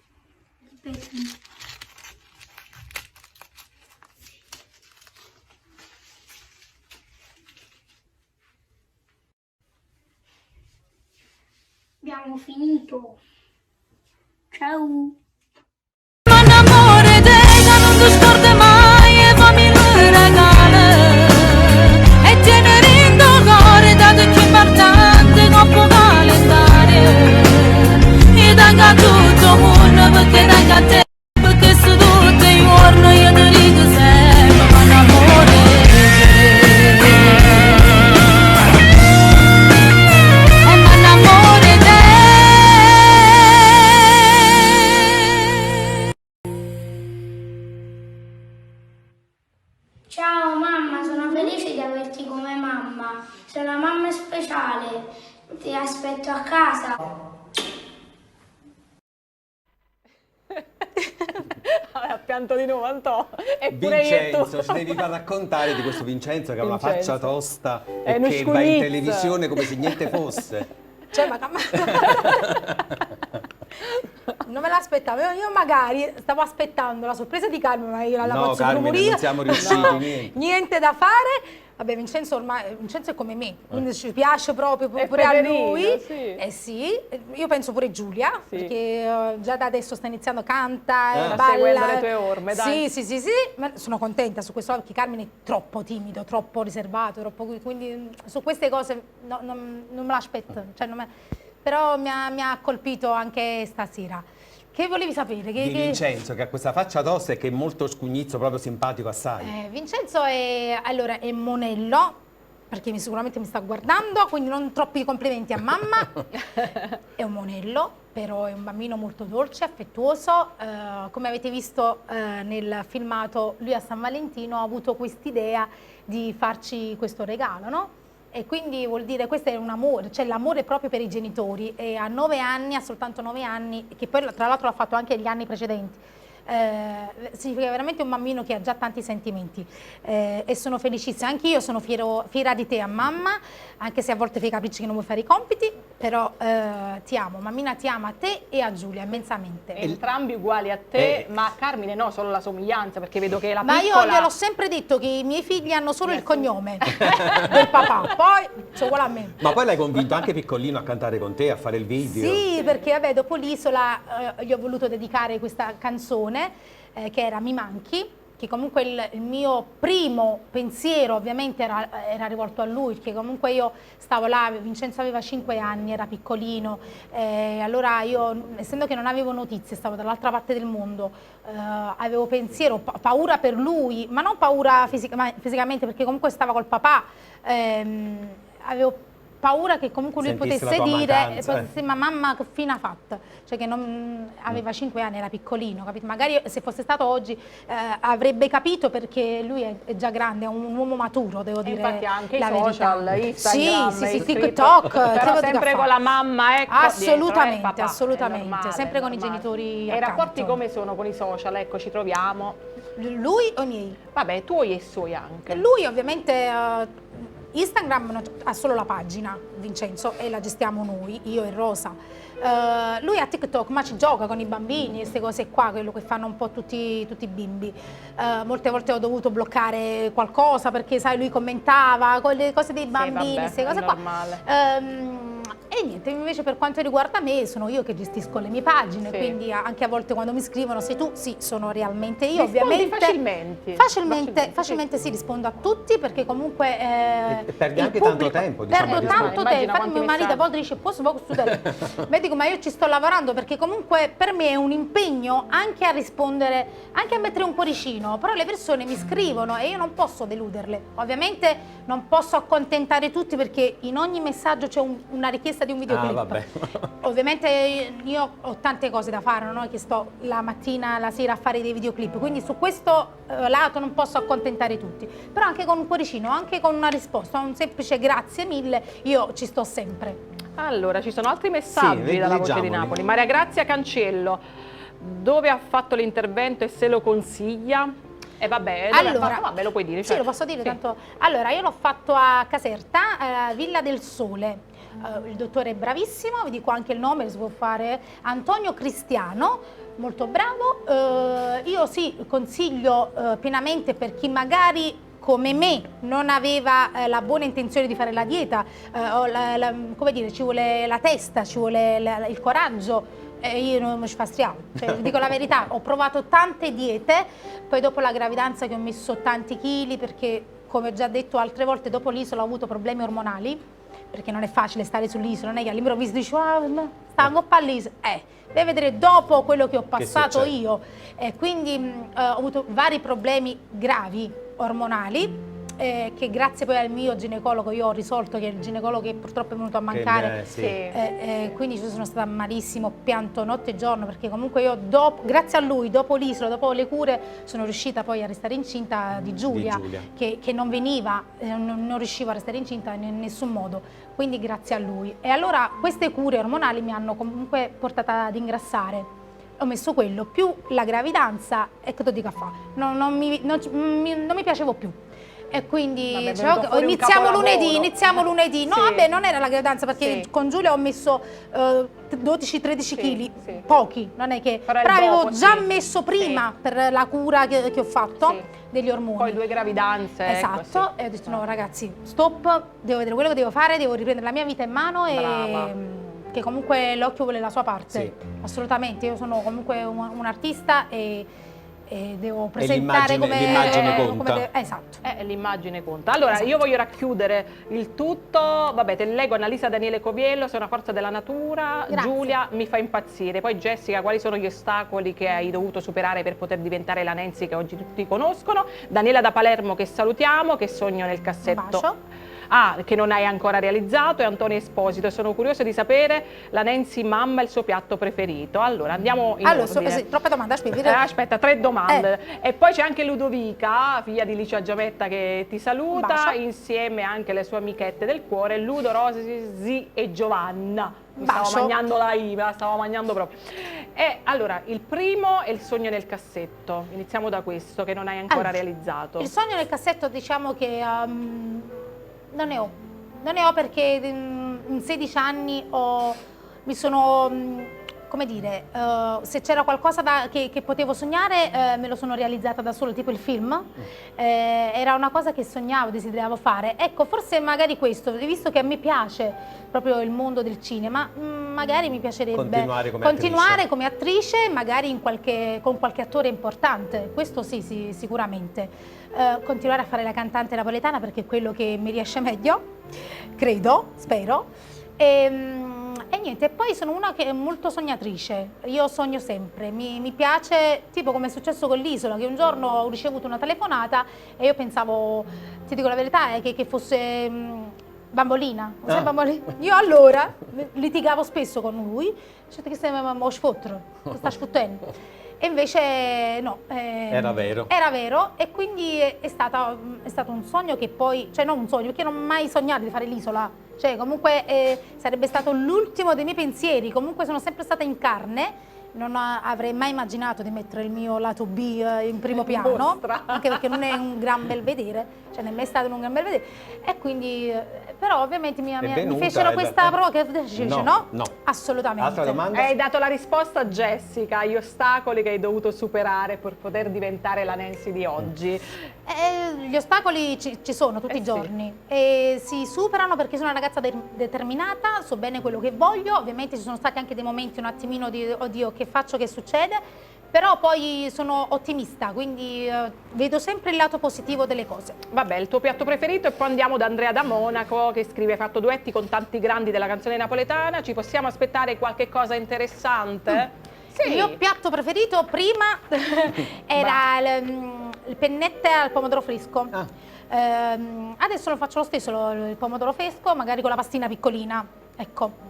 Abbiamo finito. Ciao. Ma l'amore te non ti scorda mai e fammi il regalo e tenere in cuore dato più importante non può calendario e tenga tutto il mondo perché tenga a te perché su tutti i giorni io ti dico sempre ma l'amore e ma l'amore te. Ciao mamma, sono felice di averti come mamma. Sei una mamma speciale. Ti aspetto a casa. Ha pianto di nuovo Antò. Eppure Vincenzo, ci devi far raccontare di questo Vincenzo che ha una faccia tosta È e uno che va in scunizzo. televisione come se niente fosse. Cioè, ma non me l'aspettavo, io magari stavo aspettando la sorpresa di Carmine, ma io la No, faccio Carmine, brumoria. non siamo riusciti, Niente da fare. Vabbè, Vincenzo ormai Vincenzo è come me, quindi ci piace proprio È pure a Federino, lui. sì. Sì, io penso pure Giulia, Sì. perché già da adesso sta iniziando, canta, Sta balla. seguendo le tue orme, dai. Sì, ma sono contenta su questo perché Carmine è troppo timido, troppo riservato, quindi su queste cose non me l'aspetto, cioè però mi ha colpito anche stasera. Che volevi sapere? Di Vincenzo che ha questa faccia tosta e che è molto scugnizzo, proprio simpatico assai. Vincenzo è monello, perché sicuramente mi sta guardando, quindi non troppi complimenti a mamma. È un monello, però è un bambino molto dolce, affettuoso. Come avete visto nel filmato, lui a San Valentino ha avuto quest'idea di farci questo regalo, no? E quindi vuol dire questo è un amore, cioè l'amore proprio per i genitori, e a 9 anni, ha soltanto 9 anni, che poi tra l'altro l'ha fatto anche gli anni precedenti. Significa veramente un bambino che ha già tanti sentimenti, e sono felicissima, anche io sono fiera di te a mamma, anche se a volte fai capricci che non vuoi fare i compiti, però ti amo, mammina ti ama a te e a Giulia immensamente. Entrambi uguali a te, ma a Carmine no, solo la somiglianza, perché vedo che la piccola... Ma io gliel'ho sempre detto che i miei figli hanno solo il cognome del papà, poi sono uguale a me. Ma poi l'hai convinto anche piccolino a cantare con te, a fare il video? Sì, perché vabbè, dopo l'Isola gli ho voluto dedicare questa canzone che era Mi manchi, che comunque il mio primo pensiero ovviamente era rivolto a lui, perché comunque io stavo là, Vincenzo aveva 5 anni, era piccolino, allora io, essendo che non avevo notizie, stavo dall'altra parte del mondo, avevo pensiero, paura per lui, ma non paura fisicamente, perché comunque stava col papà, avevo paura che comunque lui Sentisse potesse la tua dire, mancanza, ma mamma che fine ha fatto? Cioè che aveva 5 anni, era piccolino, capito? Magari se fosse stato oggi avrebbe capito, perché lui è già grande, è un uomo maturo, devo dire. Infatti anche i la social, verità. Instagram, sì, TikTok, però sempre con la mamma, ecco, assolutamente, dietro, papà, assolutamente, normale, sempre con i genitori E i accanto. rapporti come sono con i social? Ecco, ci troviamo. Lui o i miei? Vabbè, tuoi e suoi anche. Lui ovviamente Instagram ha solo la pagina, Vincenzo, e la gestiamo noi, io e Rosa. Lui a TikTok, ma ci gioca con i bambini, queste cose qua, quello che fanno un po' tutti i bimbi. Molte volte ho dovuto bloccare qualcosa perché, sai, lui commentava con le cose dei bambini, queste cose qua. E niente, invece per quanto riguarda me, sono io che gestisco le mie pagine, quindi anche a volte quando mi scrivono sei tu, sì, sono realmente io. Rispondi ovviamente. Facilmente sì, rispondo a tutti, perché comunque E perdi anche tanto tempo, diciamo. perdo tanto tempo. Infatti mio marito a volte dice posso poco studiare. Beh, dico, ma io ci sto lavorando, perché comunque per me è un impegno anche a rispondere, anche a mettere un cuoricino, però le persone mi scrivono e io non posso deluderle. Ovviamente non posso accontentare tutti, perché in ogni messaggio c'è una richiesta di un videoclip. Ovviamente io ho tante cose da fare, non è che sto la mattina, la sera a fare dei videoclip, quindi su questo lato non posso accontentare tutti, però anche con un cuoricino, anche con una risposta, un semplice grazie mille, io ci sto sempre. Allora, ci sono altri messaggi dalla Voce di Napoli. Maria Grazia Cancello, dove ha fatto l'intervento e se lo consiglia? E vabbè, vabbè, lo puoi dire. Sì, lo posso dire, tanto. Allora, io l'ho fatto a Caserta, Villa del Sole. il dottore è bravissimo, vi dico anche il nome, si può fare, Antonio Cristiano, molto bravo. Io sì, consiglio pienamente per chi magari come me non aveva la buona intenzione di fare la dieta, come dire, ci vuole la testa, ci vuole il coraggio. Io non mi ci fastriamo, cioè, vi dico la verità, ho provato tante diete, poi dopo la gravidanza che ho messo tanti chili perché, come ho già detto altre volte, dopo l'isola ho avuto problemi ormonali, perché non è facile stare sull'isola, non è che all'improvviso dici stanno qua all'isola, devi vedere dopo quello che ho passato io, quindi ho avuto vari problemi gravi ormonali, che grazie poi al mio ginecologo io ho risolto, che è il ginecologo che purtroppo è venuto a mancare, quindi ci sono stata malissimo, pianto notte e giorno, perché comunque io grazie a lui, dopo l'isola, dopo le cure, sono riuscita poi a restare incinta di Giulia. Che non veniva, non riuscivo a restare incinta in nessun modo, quindi grazie a lui. E allora queste cure ormonali mi hanno comunque portata ad ingrassare. Ho messo quello, più la gravidanza, e che ti dico a fare? Non mi piacevo più. E quindi iniziamo lunedì, no vabbè non era la gravidanza perché con Giulia ho messo 12-13 kg, pochi, non è che, però avevo già messo prima per la cura che ho fatto degli ormoni. Poi 2 gravidanze. Esatto, e ho detto no ragazzi, stop, devo vedere quello che devo fare, devo riprendere la mia vita in mano che comunque l'occhio vuole la sua parte, assolutamente, io sono comunque un artista e devo presentare l'immagine conta. Esatto. L'immagine conta. Allora, io voglio racchiudere il tutto. Vabbè, te leggo Annalisa Daniele Coviello, sei una forza della natura. Grazie. Giulia, mi fa impazzire. Poi Jessica, quali sono gli ostacoli che hai dovuto superare per poter diventare la Nancy che oggi tutti conoscono? Daniela da Palermo, che salutiamo, che sogno nel cassetto. Che non hai ancora realizzato, e Antonio Esposito. Sono curiosa di sapere la Nancy mamma, il suo piatto preferito. Allora, andiamo in ordine. Troppe domande, aspetta, 3 domande. E poi c'è anche Ludovica, figlia di Licia Giametta, che ti saluta, insieme anche le sue amichette del cuore, Ludo, Rosi e Giovanna. Stavo mangiando la IVA, stavo mangiando proprio. E allora, il primo è il sogno nel cassetto. Iniziamo da questo, che non hai ancora realizzato. Il sogno nel cassetto, diciamo che non ne ho perché in 16 anni mi sono, come dire, se c'era qualcosa che potevo sognare me lo sono realizzata da solo, tipo il film, era una cosa che sognavo, desideravo fare. Ecco, forse magari questo, visto che a me piace proprio il mondo del cinema, magari mi piacerebbe continuare come attrice, magari con qualche attore importante, questo sì, sicuramente. Continuare a fare la cantante napoletana perché è quello che mi riesce meglio, credo, spero. E niente, poi sono una che è molto sognatrice, io sogno sempre, mi piace, tipo come è successo con l'Isola, che un giorno ho ricevuto una telefonata e io pensavo, ti dico la verità, che fosse Bambolina, io allora litigavo spesso con lui, che stiamo sfottro, sta sfottendo. E invece no, era vero e quindi è stato un sogno che poi, cioè non un sogno, perché non ho mai sognato di fare l'Isola, cioè comunque sarebbe stato l'ultimo dei miei pensieri, comunque sono sempre stata in carne, non avrei mai immaginato di mettere il mio lato B in primo piano, anche perché non è un gran bel vedere, cioè non è mai stato un gran bel vedere, e quindi, però ovviamente mi fecero questa prova che dice no? Assolutamente. Altra domanda? Hai dato la risposta a Jessica, gli ostacoli che hai dovuto superare per poter diventare la Nancy di oggi. Gli ostacoli ci sono tutti i giorni e si superano perché sono una ragazza determinata, so bene quello che voglio, ovviamente ci sono stati anche dei momenti un attimino di oddio che faccio, che succede, però poi sono ottimista, quindi vedo sempre il lato positivo delle cose. Vabbè, il tuo piatto preferito, e poi andiamo da Andrea da Monaco che scrive: hai fatto duetti con tanti grandi della canzone napoletana, ci possiamo aspettare qualche cosa interessante? Sì. Il mio piatto preferito prima era il pennette al pomodoro fresco. Adesso lo faccio lo stesso, il pomodoro fresco, magari con la pastina piccolina, ecco.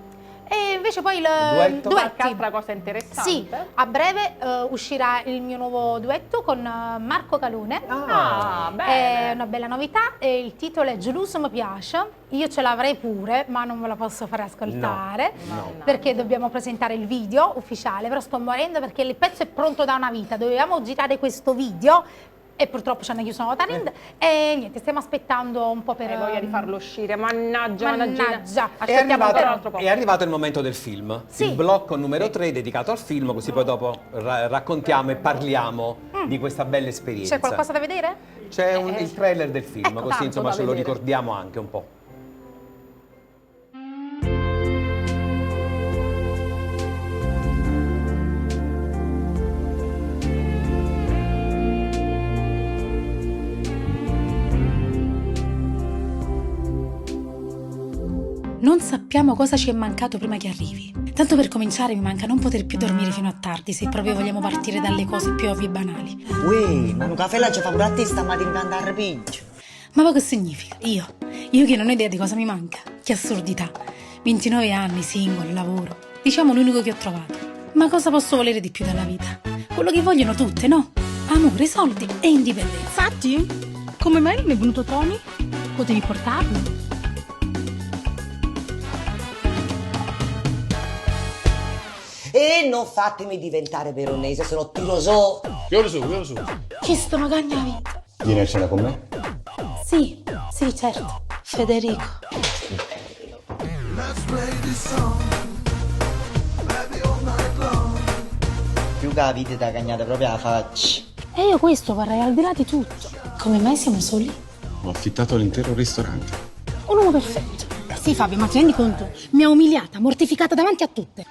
E invece poi il duetti. Qualche altra cosa interessante? Sì, a breve uscirà il mio nuovo duetto con Marco Calone. È una bella novità, e il titolo è Gelus mi piace. Io ce l'avrei pure, ma non ve la posso fare ascoltare, perché dobbiamo presentare il video ufficiale, però sto morendo perché il pezzo è pronto da una vita, dovevamo girare questo video e purtroppo ci hanno chiuso la Tarind e niente, stiamo aspettando un po' per... voglia di farlo uscire, mannaggia. È arrivato il momento del film, il blocco numero 3 dedicato al film, così poi dopo raccontiamo e parliamo di questa bella esperienza. C'è qualcosa da vedere? C'è il trailer del film, ecco, così insomma ce lo ricordiamo anche un po'. Non sappiamo cosa ci è mancato prima che arrivi. Tanto per cominciare mi manca non poter più dormire fino a tardi, se proprio vogliamo partire dalle cose più ovvie e banali. Uè, ma un caffè la ci fa pure a te stamattina per andare a pincio. Ma poi che significa? Io che non ho idea di cosa mi manca. Che assurdità. 29 anni, singolo, lavoro. Diciamo l'unico che ho trovato. Ma cosa posso volere di più dalla vita? Quello che vogliono tutte, no? Amore, soldi e indipendenza. Infatti, come mai non è venuto Tony? Potevi portarlo? E non fatemi diventare veronese, se no tiro so. Io lo so. Chi sto magagna la vita? Vieni a cena con me? Sì, certo. Federico. Più che la vita ti ha cagnato proprio la faccia. E io questo vorrei, al di là di tutto. Come mai siamo soli? Ho affittato l'intero ristorante. Un uomo perfetto. Sì, Fabio, ma ti rendi conto? Mi ha umiliata, mortificata davanti a tutte.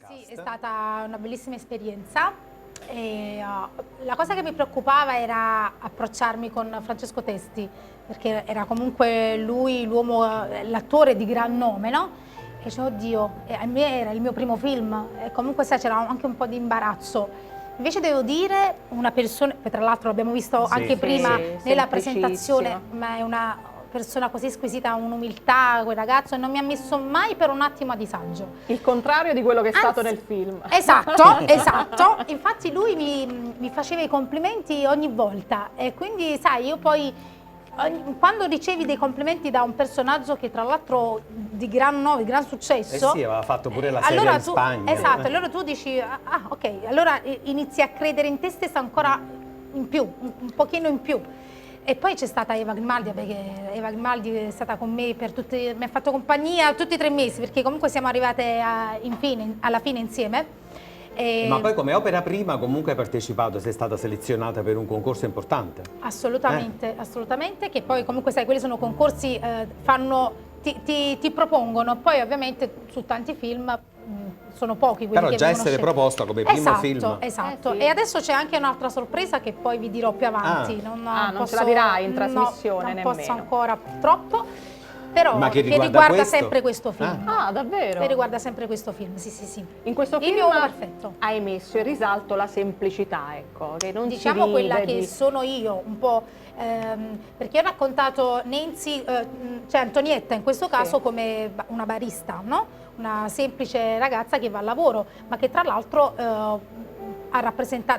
Sì, è stata una bellissima esperienza. E, la cosa che mi preoccupava era approcciarmi con Francesco Testi, perché era comunque lui l'uomo, l'attore di gran nome, no? E dicevo, oddio, a me era il mio primo film e comunque sai, c'era anche un po' di imbarazzo. Invece devo dire, una persona, poi tra l'altro l'abbiamo visto anche prima nella presentazione, ma è una persona così squisita, un'umiltà, quel ragazzo, non mi ha messo mai per un attimo a disagio. Il contrario di quello che è stato nel film. Esatto. Infatti lui mi faceva i complimenti ogni volta e quindi sai, io poi quando ricevi dei complimenti da un personaggio che tra l'altro di gran nome, di gran successo, sì, aveva fatto pure la serie in Spagna. Esatto, allora tu dici, ok, allora inizi a credere in te stessa ancora in più, un pochino in più. E poi c'è stata Eva Grimaldi, perché Eva Grimaldi è stata con me mi ha fatto compagnia tutti i 3 mesi, perché comunque siamo arrivate alla fine insieme. Ma poi come opera prima comunque hai partecipato, sei stata selezionata per un concorso importante. Assolutamente, che poi comunque sai, quelli sono concorsi, ti propongono, poi ovviamente su tanti film sono pochi quelli però che già essere proposta come primo film. Esatto, e adesso c'è anche un'altra sorpresa che poi vi dirò più avanti. Non ce la dirai in trasmissione non nemmeno. posso ancora purtroppo, però ma che riguarda sempre questo film. Davvero? Che riguarda sempre questo film, sì. In questo film mio perfetto. hai messo in risalto la semplicità, ecco, che non diciamo si quella che sono io un po', perché ho raccontato Nancy, cioè Antonietta in questo caso come una barista, no? Una semplice ragazza che va al lavoro, ma che tra l'altro rappresenta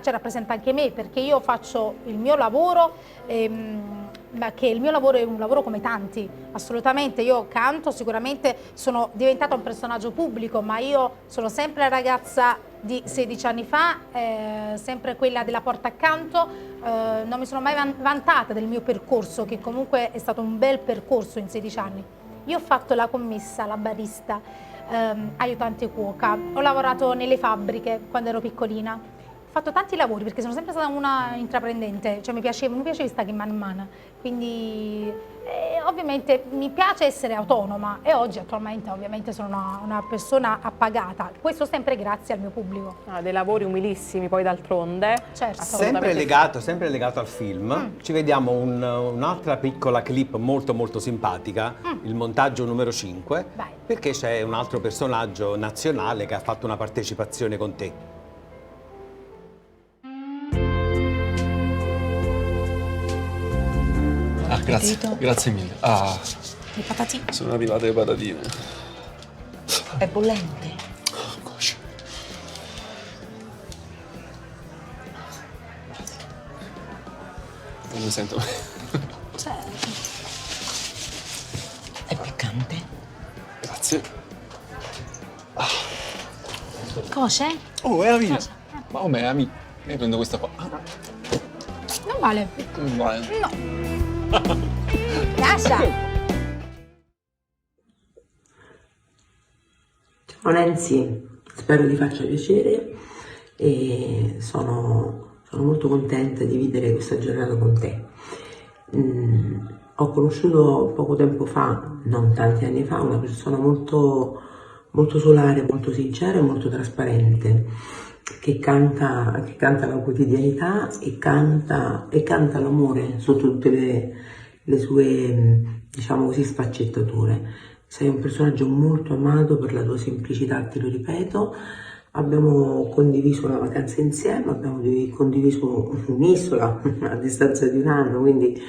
anche me, perché io faccio il mio lavoro, ma che il mio lavoro è un lavoro come tanti, assolutamente. Io canto, sicuramente sono diventata un personaggio pubblico, ma io sono sempre la ragazza di 16 anni fa, sempre quella della porta accanto, non mi sono mai vantata del mio percorso, che comunque è stato un bel percorso in 16 anni. Io ho fatto la commessa, la barista, aiutante cuoca, ho lavorato nelle fabbriche quando ero piccolina, ho fatto tanti lavori perché sono sempre stata una intraprendente, cioè mi piaceva stare in mano, quindi ovviamente mi piace essere autonoma e oggi attualmente ovviamente sono una persona appagata, questo sempre grazie al mio pubblico. Dei lavori umilissimi poi d'altronde. Certo. Sempre legato al film, ci vediamo un'altra piccola clip molto simpatica, il montaggio numero 5, perché c'è un altro personaggio nazionale che ha fatto una partecipazione con te. Grazie, grazie mille. Ah, Le patatine. sono arrivate le patatine. È bollente. Non mi sento. È piccante. Grazie. Cosce? Oh, è la mia. Ma com'è la mia? Io prendo questa qua. Non vale. Non vale. No. Lascia. Ciao Nancy, spero ti faccia piacere e sono molto contenta di vivere questa giornata con te. Ho conosciuto poco tempo fa, non tanti anni fa, una persona molto, molto solare, molto sincera e molto trasparente, che canta la quotidianità e canta l'amore sotto tutte le sue, diciamo così, sfaccettature. Sei un personaggio molto amato per la tua semplicità, te lo ripeto. Abbiamo condiviso una vacanza insieme, abbiamo condiviso un'isola a distanza di un anno, quindi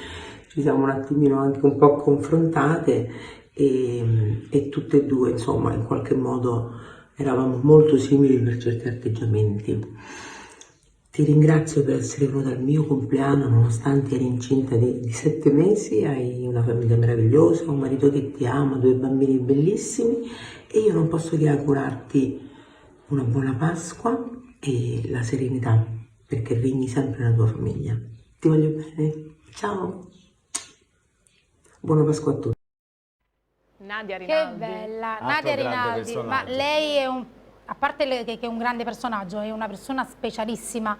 ci siamo un attimino anche un po' confrontate e tutte e due, insomma, in qualche modo eravamo molto simili per certi atteggiamenti. Ti ringrazio per essere venuta al mio compleanno nonostante eri incinta di 7 mesi, hai una famiglia meravigliosa, un marito che ti ama, 2 bambini bellissimi e io non posso che augurarti una buona Pasqua e la serenità perché regni sempre nella tua famiglia. Ti voglio bene, ciao, buona Pasqua a tutti. Nadia Rinaldi. Che bella, Altro Nadia grande Rinaldi, ma personaggio. lei è a parte che è un grande personaggio, è una persona specialissima.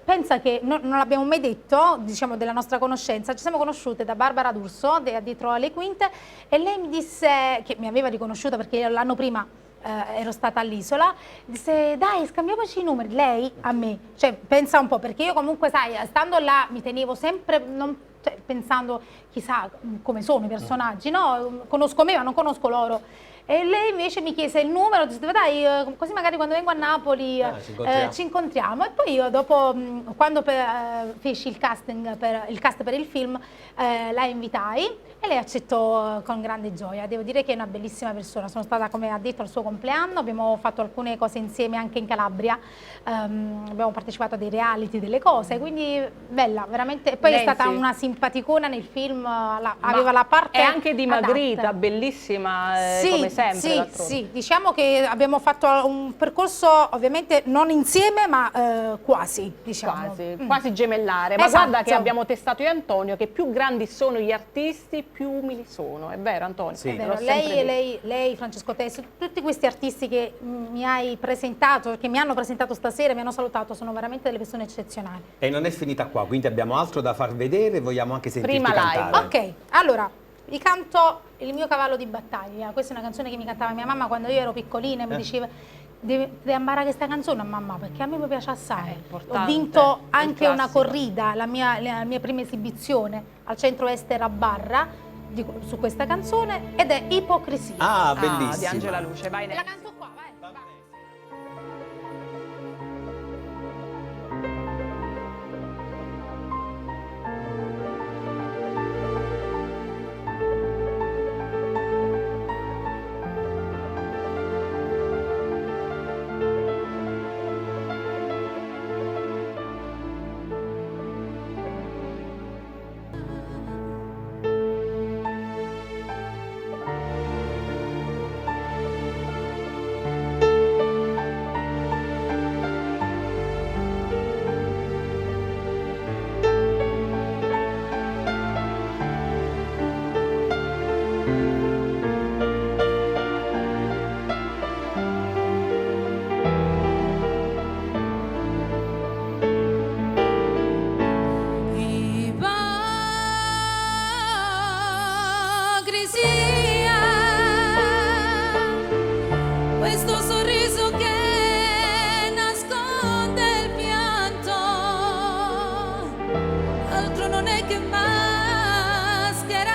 Pensa che non l'abbiamo mai detto, diciamo, della nostra conoscenza. Ci siamo conosciute da Barbara D'Urso, dietro alle quinte, e lei mi disse, che mi aveva riconosciuta perché io l'anno prima ero stata all'Isola, disse dai scambiamoci i numeri, lei a me, cioè pensa un po', perché io comunque sai, stando là mi tenevo sempre, pensando chissà come sono i personaggi, no? Conosco me ma non conosco loro. E lei invece mi chiese il numero, disse dai, così magari quando vengo a Napoli ci incontriamo. E poi io dopo, quando feci il cast per il film, la invitai e lei accettò con grande gioia. Devo dire che è una bellissima persona, sono stata, come ha detto, al suo compleanno, abbiamo fatto alcune cose insieme anche in Calabria, abbiamo partecipato a dei reality, delle cose, quindi bella, veramente. E poi Lei è stata sì. una simpaticona nel film, aveva la parte è anche dimagrita, adatta. bellissima Sì, come sempre. sì, diciamo che abbiamo fatto un percorso ovviamente non insieme ma quasi, diciamo. Quasi gemellare, ma Esatto. guarda che abbiamo testato io e Antonio che più grandi sono gli artisti più umili sono, è vero Antonio? È vero. L'ho sempre detto. Lei, Francesco Tesio, tutti questi artisti che mi hai presentato, che mi hanno presentato stasera, mi hanno salutato, sono veramente delle persone eccezionali. E non è finita qua, quindi abbiamo altro da far vedere, vogliamo anche sentirti Prima cantare. Ok, allora, vi canto Il mio cavallo di battaglia. Questa è una canzone che mi cantava mia mamma quando io ero piccolina e mi diceva devi imparare questa canzone a mamma perché a me mi piace assai. Ho vinto anche una corrida, la mia prima esibizione al centro Estera a Barra su questa canzone ed è Ipocrisia. Ah, bellissima. Di Angela Luce, vai. La canto qua, vai. Questo sorriso che nasconde il pianto, altro non è che maschera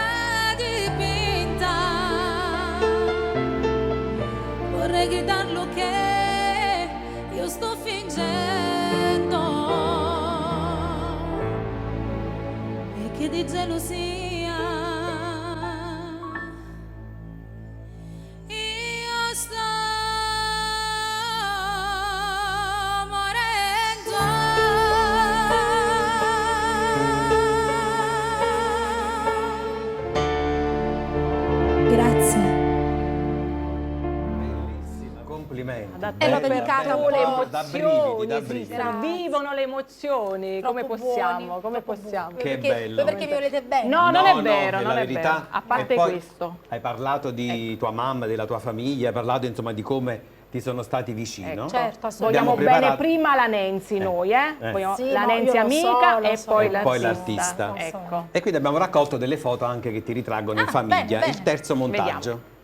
dipinta. Vorrei gridarlo che io sto fingendo e che di gelosia l'ho dedicata le da brividi, da emozioni, brividi. vivono le emozioni, come possiamo, come possiamo? Che bello. Perché mi volete bene? No, non è vero, è non la è verità. vero. A parte E poi questo. Hai parlato di tua mamma, della tua famiglia, hai parlato insomma di come ti sono stati vicino. Certo, Vogliamo bene prima la Nancy noi, Vogliamo Sì, la no, Nancy io lo amica so, lo e so. poi E poi l'artista. l'artista. Ecco. E quindi abbiamo raccolto delle foto anche che ti ritraggono in famiglia. bene. Il terzo montaggio.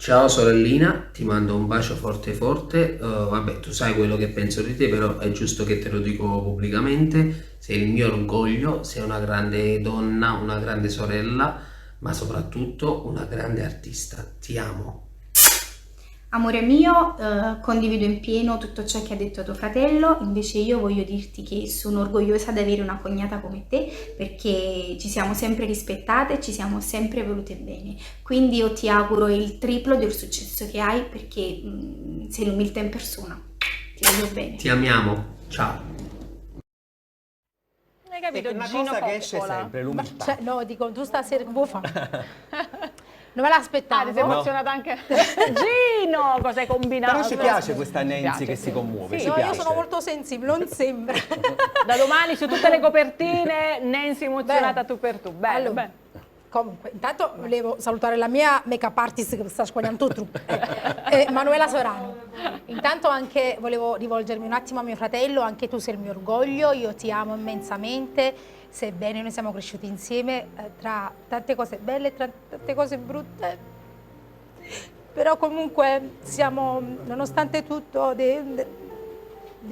Ciao sorellina, ti mando un bacio forte forte. Vabbè, tu sai quello che penso di te, però è giusto che te lo dico pubblicamente. Sei il mio orgoglio, sei una grande donna, una grande sorella, ma soprattutto una grande artista. Ti amo. Amore mio, condivido in pieno tutto ciò che ha detto tuo fratello, invece io voglio dirti che sono orgogliosa di avere una cognata come te, perché ci siamo sempre rispettate, ci siamo sempre volute bene, quindi io ti auguro il triplo del successo che hai, perché sei l'umiltà in persona, ti voglio bene. Ti amiamo, ciao. Hai capito? È una Gino cosa che esce Coppola. sempre, l'umiltà. Cioè, no, dico, tu stasera che vuoi fare? Non me l'aspettavo. Ti sei emozionata anche Gino, cosa hai combinato? Però ci piace questa Nancy che si commuove, Sì. ci No, piace. io sono molto sensibile, non sembra. Da domani su tutte le copertine Nancy emozionata tu per tu. Bello, Allora, bello. Comunque, intanto volevo salutare la mia make-up artist che sta squagliando tutto, Manuela Sorano. Intanto anche volevo rivolgermi un attimo a mio fratello, anche tu sei il mio orgoglio, io ti amo immensamente, sebbene noi siamo cresciuti insieme tra tante cose belle e tra tante cose brutte, però comunque siamo, nonostante tutto, dei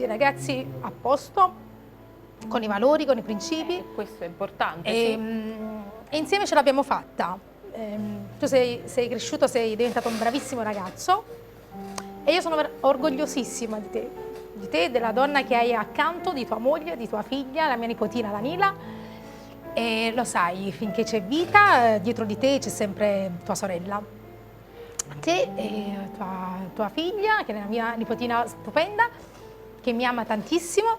ragazzi a posto, con i valori, con i principi. Questo è importante, E insieme ce l'abbiamo fatta. Tu sei cresciuto, sei diventato un bravissimo ragazzo e io sono orgogliosissima di te, della donna che hai accanto, di tua moglie, di tua figlia, la mia nipotina Danila. E lo sai, finché c'è vita, dietro di te c'è sempre tua sorella. Te e tua figlia, che è la mia nipotina stupenda, che mi ama tantissimo.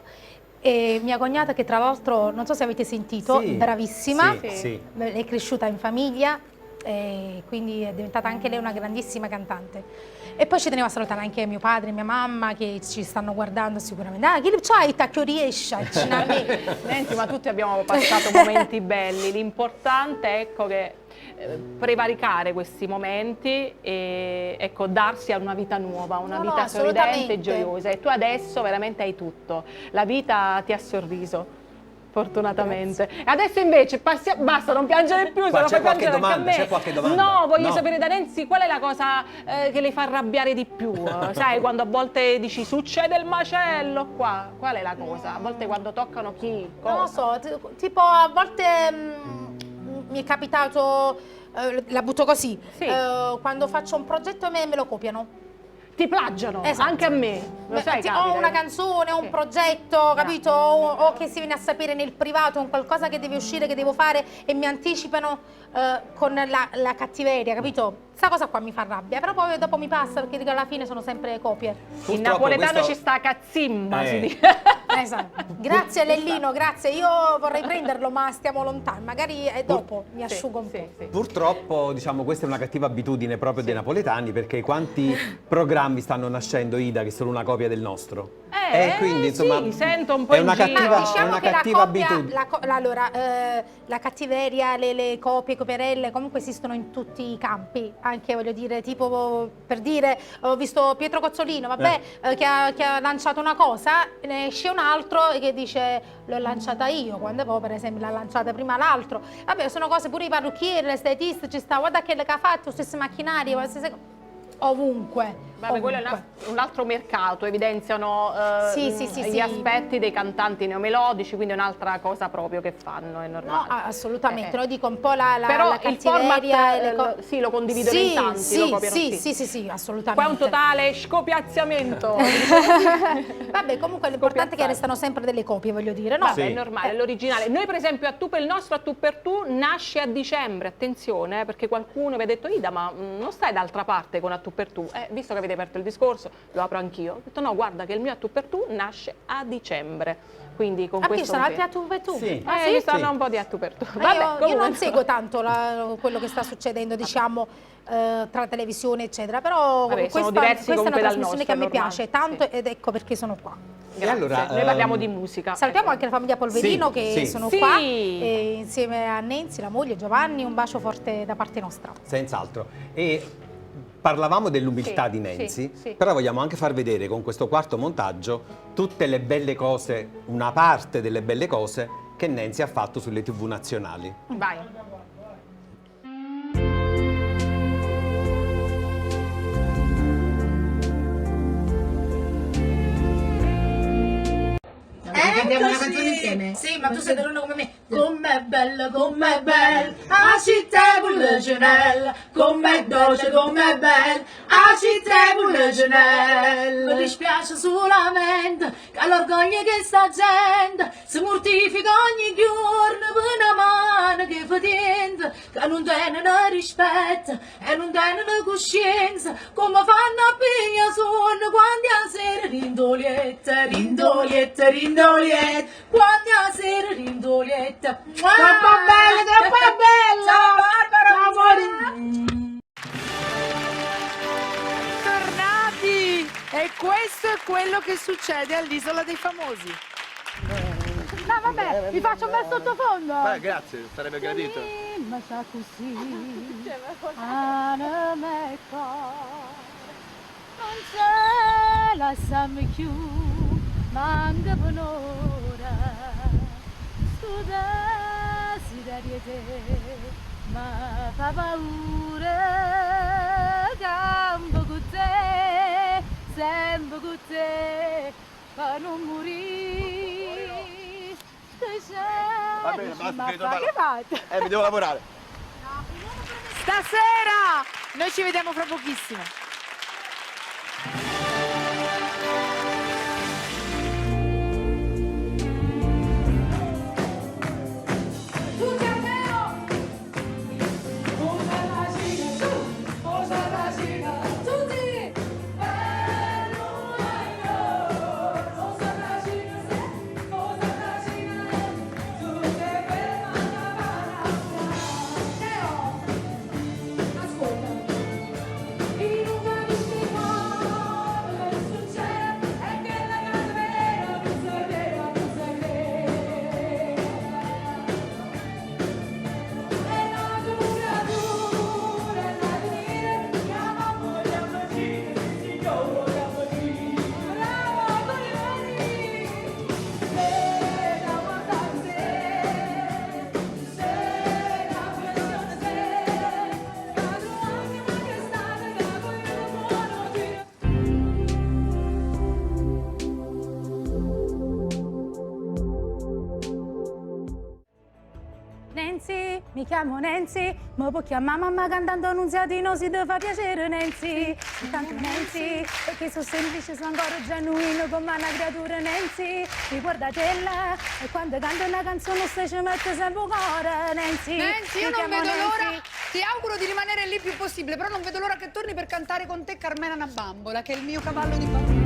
E mia cognata che tra l'altro, non so se avete sentito, Sì, bravissima, sì. è cresciuta in famiglia e quindi è diventata anche lei una grandissima cantante. E poi ci tenevo a salutare anche mio padre e mia mamma che ci stanno guardando sicuramente. Ah, che c'hai, che riesci a Nancy, ma tutti abbiamo passato momenti belli, l'importante è ecco che prevaricare questi momenti e ecco, darsi a una vita nuova, una vita sorridente e gioiosa. E tu adesso veramente hai tutto, la vita ti ha sorriso, fortunatamente. Grazie. E adesso invece basta, non piangere più, se Ma lo c'è fai qualche piangere anche a domanda? me. C'è qualche domanda? No, voglio No. sapere da Nancy qual è la cosa che le fa arrabbiare di più. Sai, quando a volte dici succede il macello qua, qual è la cosa? A volte quando toccano chi? Cosa? Non lo so, tipo a volte mi è capitato, la butto così, quando faccio un progetto me lo copiano. Ti plagiano, Esatto. anche a me, lo sai, Ho capita. una canzone, ho un progetto, capito? O che si viene a sapere nel privato, un qualcosa che deve uscire, che devo fare e mi anticipano con la cattiveria, capito? Questa cosa qua mi fa rabbia, però poi dopo mi passa perché dico alla fine sono sempre copie. In napoletano ci sta cazzimma, si dice. Esatto. Grazie Lellino, grazie. Io vorrei prenderlo, ma stiamo lontani. Magari è dopo, mi asciugo un po'. Purtroppo, diciamo, questa è una cattiva abitudine proprio dei napoletani, perché quanti programmi stanno nascendo, Ida, che sono una copia del nostro? Quindi, insomma, sì, sento un po' è una in giro. cattiva, Diciamo è una che cattiva la coppia, abitudine. allora, la cattiveria, le copie, coperelle, comunque esistono in tutti i campi. Anche, voglio dire, tipo, per dire, ho visto Pietro Cozzolino, vabbè, che ha lanciato una cosa, ne esce un altro che dice l'ho lanciata io, quando poi per esempio l'ha lanciata prima l'altro. Vabbè, sono cose pure i parrucchieri, le stylist, ci sta, guarda che ha fatto, stessi macchinari, ovunque. Vabbè, quello è un altro mercato, evidenziano gli aspetti dei cantanti neomelodici, quindi è un'altra cosa proprio che fanno, è normale. No, assolutamente, lo dico un po' la Però la il format cattiveria sì, lo condividono in tanti, lo copiano sì, assolutamente. Qua è un totale scopiazzamento. Vabbè, comunque l'importante è che restano sempre delle copie, voglio dire, no? Vabbè, è normale, è l'originale. Noi per esempio il nostro A Tu per Tu nasce a dicembre, attenzione, perché qualcuno vi ha detto Ida, ma non stai d'altra parte con A Tu per Tu, visto che avete avete aperto il discorso, lo apro anch'io, ho detto no, guarda che il mio A tu per tu nasce a dicembre. Quindi con questo sono altri A tu per tu? Sì, sì? stanno un po' di A tu per tu. Vabbè, io non seguo tanto quello che sta succedendo, diciamo, tra televisione eccetera, però questa è una trasmissione che a me piace tanto ed ecco perché sono qua. Grazie. Allora, noi parliamo di musica. Salutiamo anche la famiglia Polverino che sono Sì. qua e insieme a Nancy, la moglie, Giovanni, un bacio forte da parte nostra. Senz'altro. E parlavamo dell'umiltà di Nancy, però vogliamo anche far vedere con questo quarto montaggio tutte le belle cose, una parte delle belle cose che Nancy ha fatto sulle TV nazionali. Vai. Cantiamo una canzone insieme? Sì, ma tu sei dell'uno come me. Com'è bella, a città bulle genelle. Com'è dolce, com'è bella, a città bulle genelle. Mi dispiace solamente che l'orgoglio che sta gente si mortifica ogni giorno per una mano che fa niente, che non tenen rispetto e non tenen coscienza, come fanno a pigliare sonno quando a sera rindolietta, rindolietta, rindolietta. Quando a sera rindolietta. Troppo bella, Barbara. Tornati! E questo è quello che succede all'Isola dei Famosi. No, vabbè, vi faccio un bel sottofondo. Beh, grazie, sarebbe gradito. Ma sa così, anamecca, non c'è la samme più, manca un'ora, sto desiderio te, ma fa paura, campo con te, sempre con te, per non morire. Va bene, basta, Ma che che fate? mi devo lavorare. Stasera noi ci vediamo fra pochissimo. Nancy, mi chiamo Nancy, ma può chiamare mamma cantando Annunziatino si ti fa piacere Nancy. Intanto Nancy, perché sono semplice, sono ancora genuino come una creatura Nancy. Mi guardate là e quando canto una canzone se ci mette sempre un cuore Nancy. Nancy, io non vedo l'ora, ti auguro di rimanere lì il più possibile, però non vedo l'ora che torni per cantare con te Carmela una bambola, che è il mio cavallo di battaglia.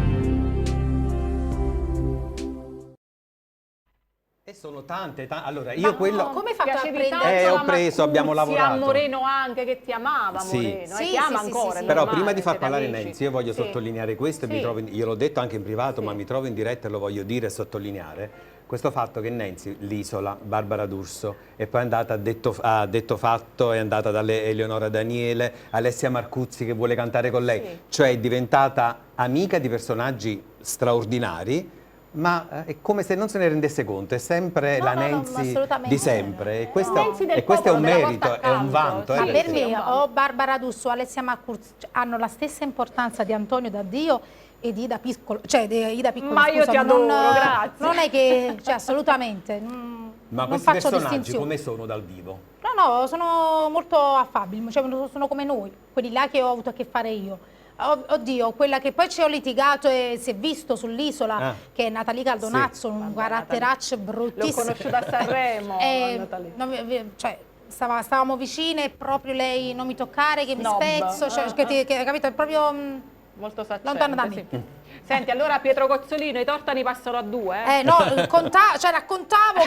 E sono tante. Allora, io quello... Come hai fatto a prendere? Ho preso, abbiamo lavorato. Moreno anche, che ti amava, Sì. Moreno, Sì, ti ama sì, ancora. sì, è Però normale, prima di far siete parlare amici. Nancy, io voglio Sì. sottolineare questo, Sì. gliel'ho detto anche in privato, ma mi trovo in diretta e lo voglio dire e sottolineare, questo fatto che Nancy, l'Isola, Barbara D'Urso, e poi è andata a detto fatto, è andata dalle Eleonora Daniele, Alessia Marcuzzi che vuole cantare con lei, cioè è diventata amica di personaggi straordinari, ma è come se non se ne rendesse conto, è sempre la Nancy di sempre, e questo è un merito, è un vanto. Ma per me o Barbara D'Urso o Alessia Marcuzzi hanno la stessa importanza di Antonio Daddio e di Ida Piccolo, cioè di Ida Piccolo. Ma io ti adoro, grazie. Non è che, cioè assolutamente, Ma non questi faccio personaggi distinzioni. come sono dal vivo? No, sono molto affabili, cioè sono come noi, quelli là che ho avuto a che fare io. Oddio, quella che poi ci ho litigato e si è visto sull'Isola, che è Natalie Caldonazzo, un caratteraccio bruttissimo. L'ho conosciuta a Sanremo, Natalie. Cioè, stavamo vicine e proprio lei non mi toccare, che mi Snob. spezzo, cioè, capito? È proprio... molto saccente. Lontano da me. Sì. Senti, allora Pietro Cozzolino, i tortani passano a 2? No, raccontavo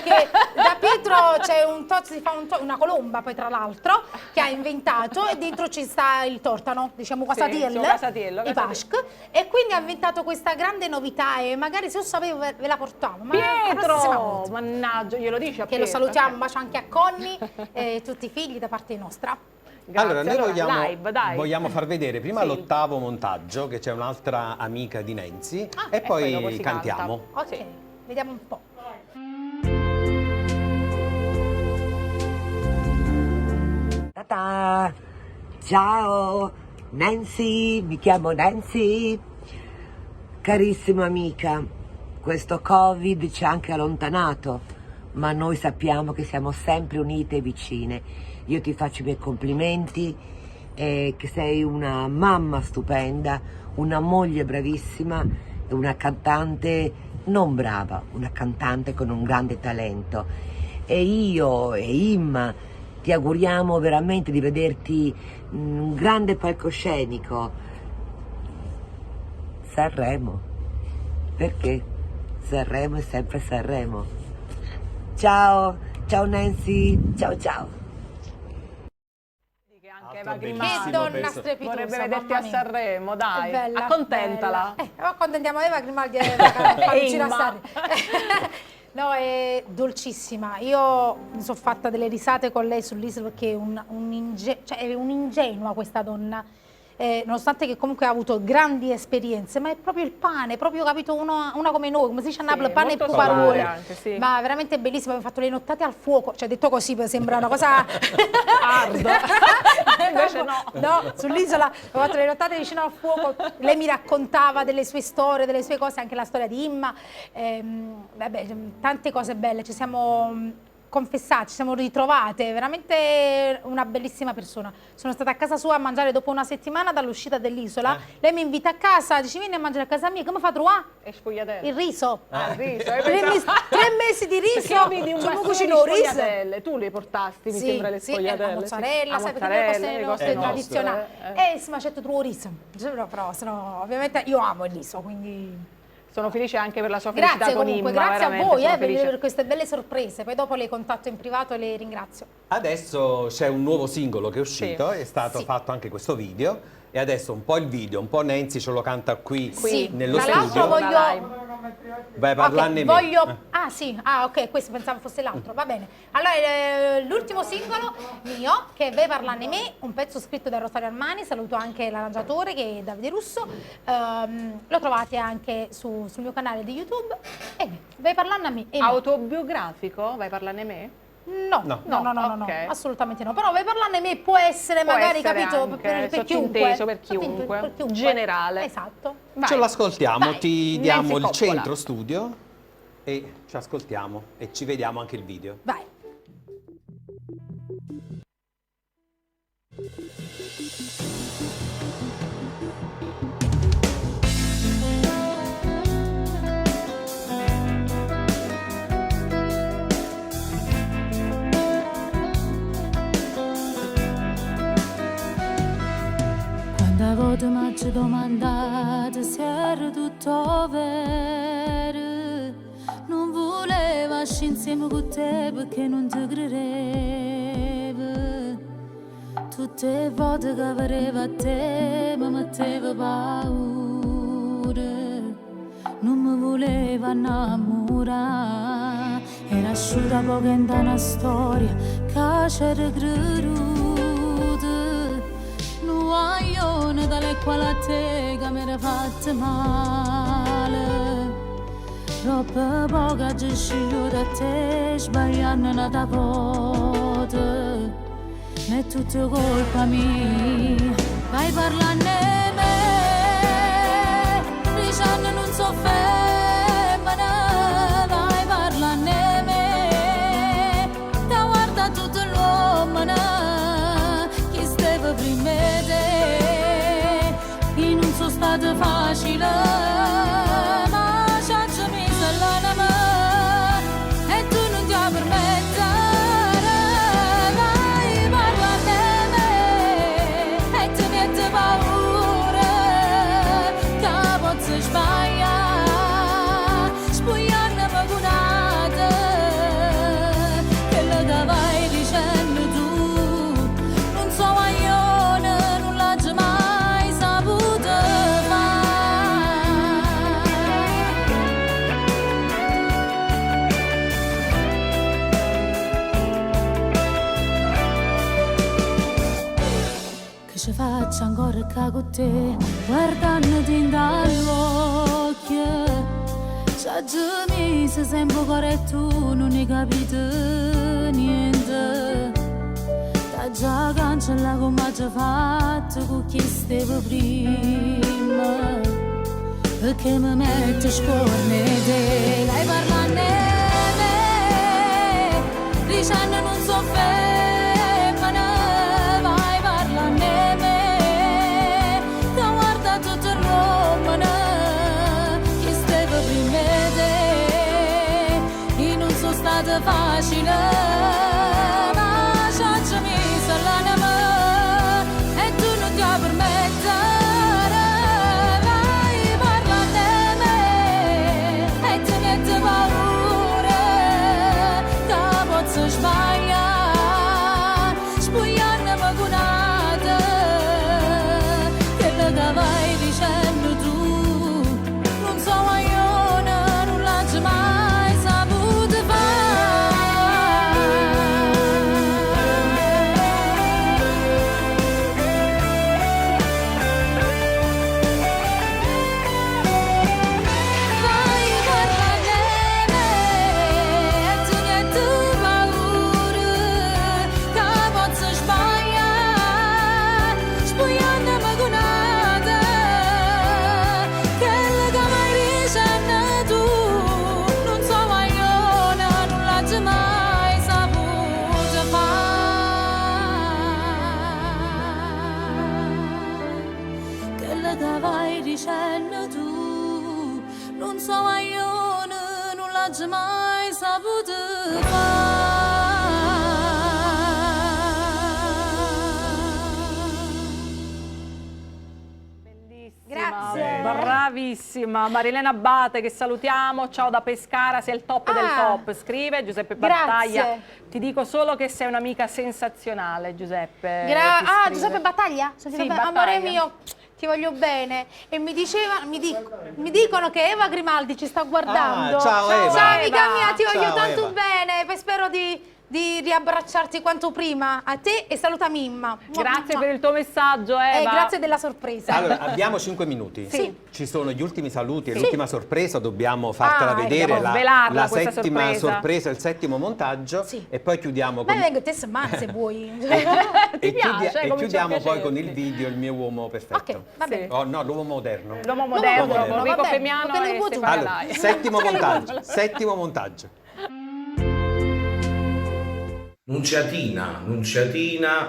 che da Pietro c'è una colomba, poi tra l'altro, che ha inventato, e dentro ci sta il tortano, diciamo casatiello, i Paschk, e quindi ha inventato questa grande novità, e magari se lo sapevo ve la portavo. Pietro! Mannaggia, glielo dici a Che Pietro? lo salutiamo, un bacio anche a Conny e tutti i figli da parte nostra. Allora, noi vogliamo far vedere prima l'ottavo montaggio, che c'è un'altra amica di Nancy, e poi cantiamo. Ok, vediamo un po'. Ciao, Nancy, mi chiamo Nancy. Carissima amica, questo Covid ci ha anche allontanato, ma noi sappiamo che siamo sempre unite e vicine. Io ti faccio i miei complimenti, che sei una mamma stupenda, una moglie bravissima e una cantante non brava, una cantante con un grande talento. E io e Imma ti auguriamo veramente di vederti in un grande palcoscenico. Sanremo, perché Sanremo è sempre Sanremo. Ciao, ciao Nancy, ciao ciao. Eva Che donna strepitosa, vorrebbe vederti a mamma mia. Sanremo, dai, È bella, accontentala. Accontentiamo Eva Grimaldi e vicino a Sanremo. No, è dolcissima. Io mi sono fatta delle risate con lei sull'isola, perché è un'ingenua questa donna. Nonostante che comunque ha avuto grandi esperienze, ma è proprio il pane, proprio capito, una come noi, come si dice a Napoli, pane e parole. Anche, sì. Ma veramente bellissima, abbiamo fatto le nottate al fuoco, cioè detto così sembra una cosa hard. Invece no, sull'isola abbiamo fatto le nottate vicino al fuoco, lei mi raccontava delle sue storie, delle sue cose, anche la storia di Imma, vabbè, tante cose belle, ci siamo confessate, ci siamo ritrovate, veramente una bellissima persona. Sono stata a casa sua a mangiare dopo una settimana dall'uscita dell'isola, lei mi invita a casa, dice vieni a mangiare a casa mia, come fa a trovare? E sfogliatelle. Il riso. Il riso. 3 mesi di riso, Perché io vidi un come bastone cucino di riso. sfogliatelle, tu le portasti, mi sembra le sfogliatelle. La mozzarella, sai, perché le cose tradizionali. Ma c'è tutto il riso. Però, ovviamente io amo il riso, quindi... Sono felice anche per la sua felicità Grazie con comunque, Imma, grazie a voi per per queste belle sorprese. Poi dopo le contatto in privato e le ringrazio. Adesso c'è un nuovo singolo che è uscito, è stato fatto anche questo video, e adesso un po' il video, un po' Nancy ce lo canta qui nello Tra l'altro studio. voglio... Vai a parlarne voglio... Ah sì, ok, questo pensavo fosse l'altro, va bene. Allora, l'ultimo singolo mio, che è Vai parlarne me, un pezzo scritto da Rosario Armani, saluto anche l'arrangiatore che è Davide Russo, lo trovate anche sul mio canale di YouTube. E Vai parlarne a me. Autobiografico? Vai parlarne a me? No, assolutamente no. Però Vai parlarne a me può essere magari, capito, per chiunque. Per chiunque. Generale. Esatto. Vai. Ce l'ascoltiamo, ti diamo il Coppola. centro studio e ci ascoltiamo e ci vediamo anche il video. Vai. Quando volte mi ci domandate se era tutto vero, non volevo stare insieme con te perché non ti credevo. Tutte le volte che avevo a te mi mettevo paura, non mi volevo innamorare. Era asciutta poco in una storia che c'era creduta. Guaglione dalle quali a te che mi era fatta male. Troppo poco ci sciglio da te, sbagliando una volta. Ma è tutto colpa mia. Vai parlando a me, dicendo non so femmina. Vai parlando a me, che guarda tutto l'uomo che stava prima di te. E non sono stato facile, ma ci ha messo l'anima e tu non ti permettere. Vai parlare a me e ti mette paura. faccio ancora che con te, guardandoti dall'occhio. C'è mesi sempre cuore e tu non hai capito niente. T'ha già cancellato come ha già fatto con chi stavo prima. Perché mi metti scorne te, lei parla a me, dicendo non so femmina, vai parla a me, ti guarda tutto il romano, chi stava prima te, io non sono stata facile, ma ci ho messo l'anima e tu non ti permetti. Mai saputo Grazie. Bravissima. Marilena Abate, che salutiamo. Ciao da Pescara, sei il top del top. Scrive Giuseppe Battaglia. Grazie. Ti dico solo che sei un'amica sensazionale, Giuseppe. Giuseppe Battaglia? Sì, Amore mio, ti voglio bene. E mi dicono che Eva Grimaldi ci sta guardando. Ciao Eva. Ciao amica mia, ti voglio Ciao, tanto Eva. bene. Poi spero di riabbracciarti quanto prima. A te e saluta Mimma. Grazie per il tuo messaggio, Eva. Grazie della sorpresa. Allora, abbiamo 5 minuti. Sì. Ci sono gli ultimi saluti e l'ultima sorpresa, dobbiamo fartela vedere, dobbiamo svelarla, la questa settima sorpresa, il settimo montaggio e poi chiudiamo con... Ma vengo te settimane se vuoi. e chiudiamo poi con il video Il mio uomo perfetto. Ok, va bene. Oh, no, l'uomo moderno. L'uomo moderno, con Enrico Femiano e Stefano Allora, Lai. settimo montaggio. Nunziatina,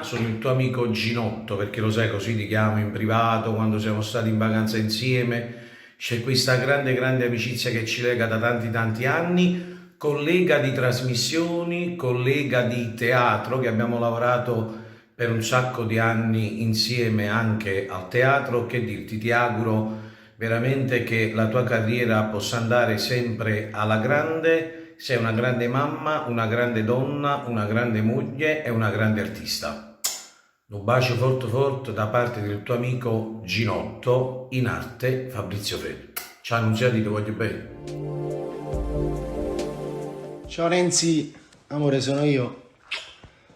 sono il tuo amico Ginotto, perché lo sai, così ti chiamo in privato quando siamo stati in vacanza insieme. C'è questa grande amicizia che ci lega da tanti anni, collega di trasmissioni, collega di teatro, che abbiamo lavorato per un sacco di anni insieme anche al teatro. Che dirti, ti auguro veramente che la tua carriera possa andare sempre alla grande. Sei una grande mamma, una grande donna, una grande moglie e una grande artista. Un bacio forte da parte del tuo amico Ginotto, in arte Fabrizio Ferri. Ciao Annunziati, ti voglio bene. Ciao Renzi, amore, sono io.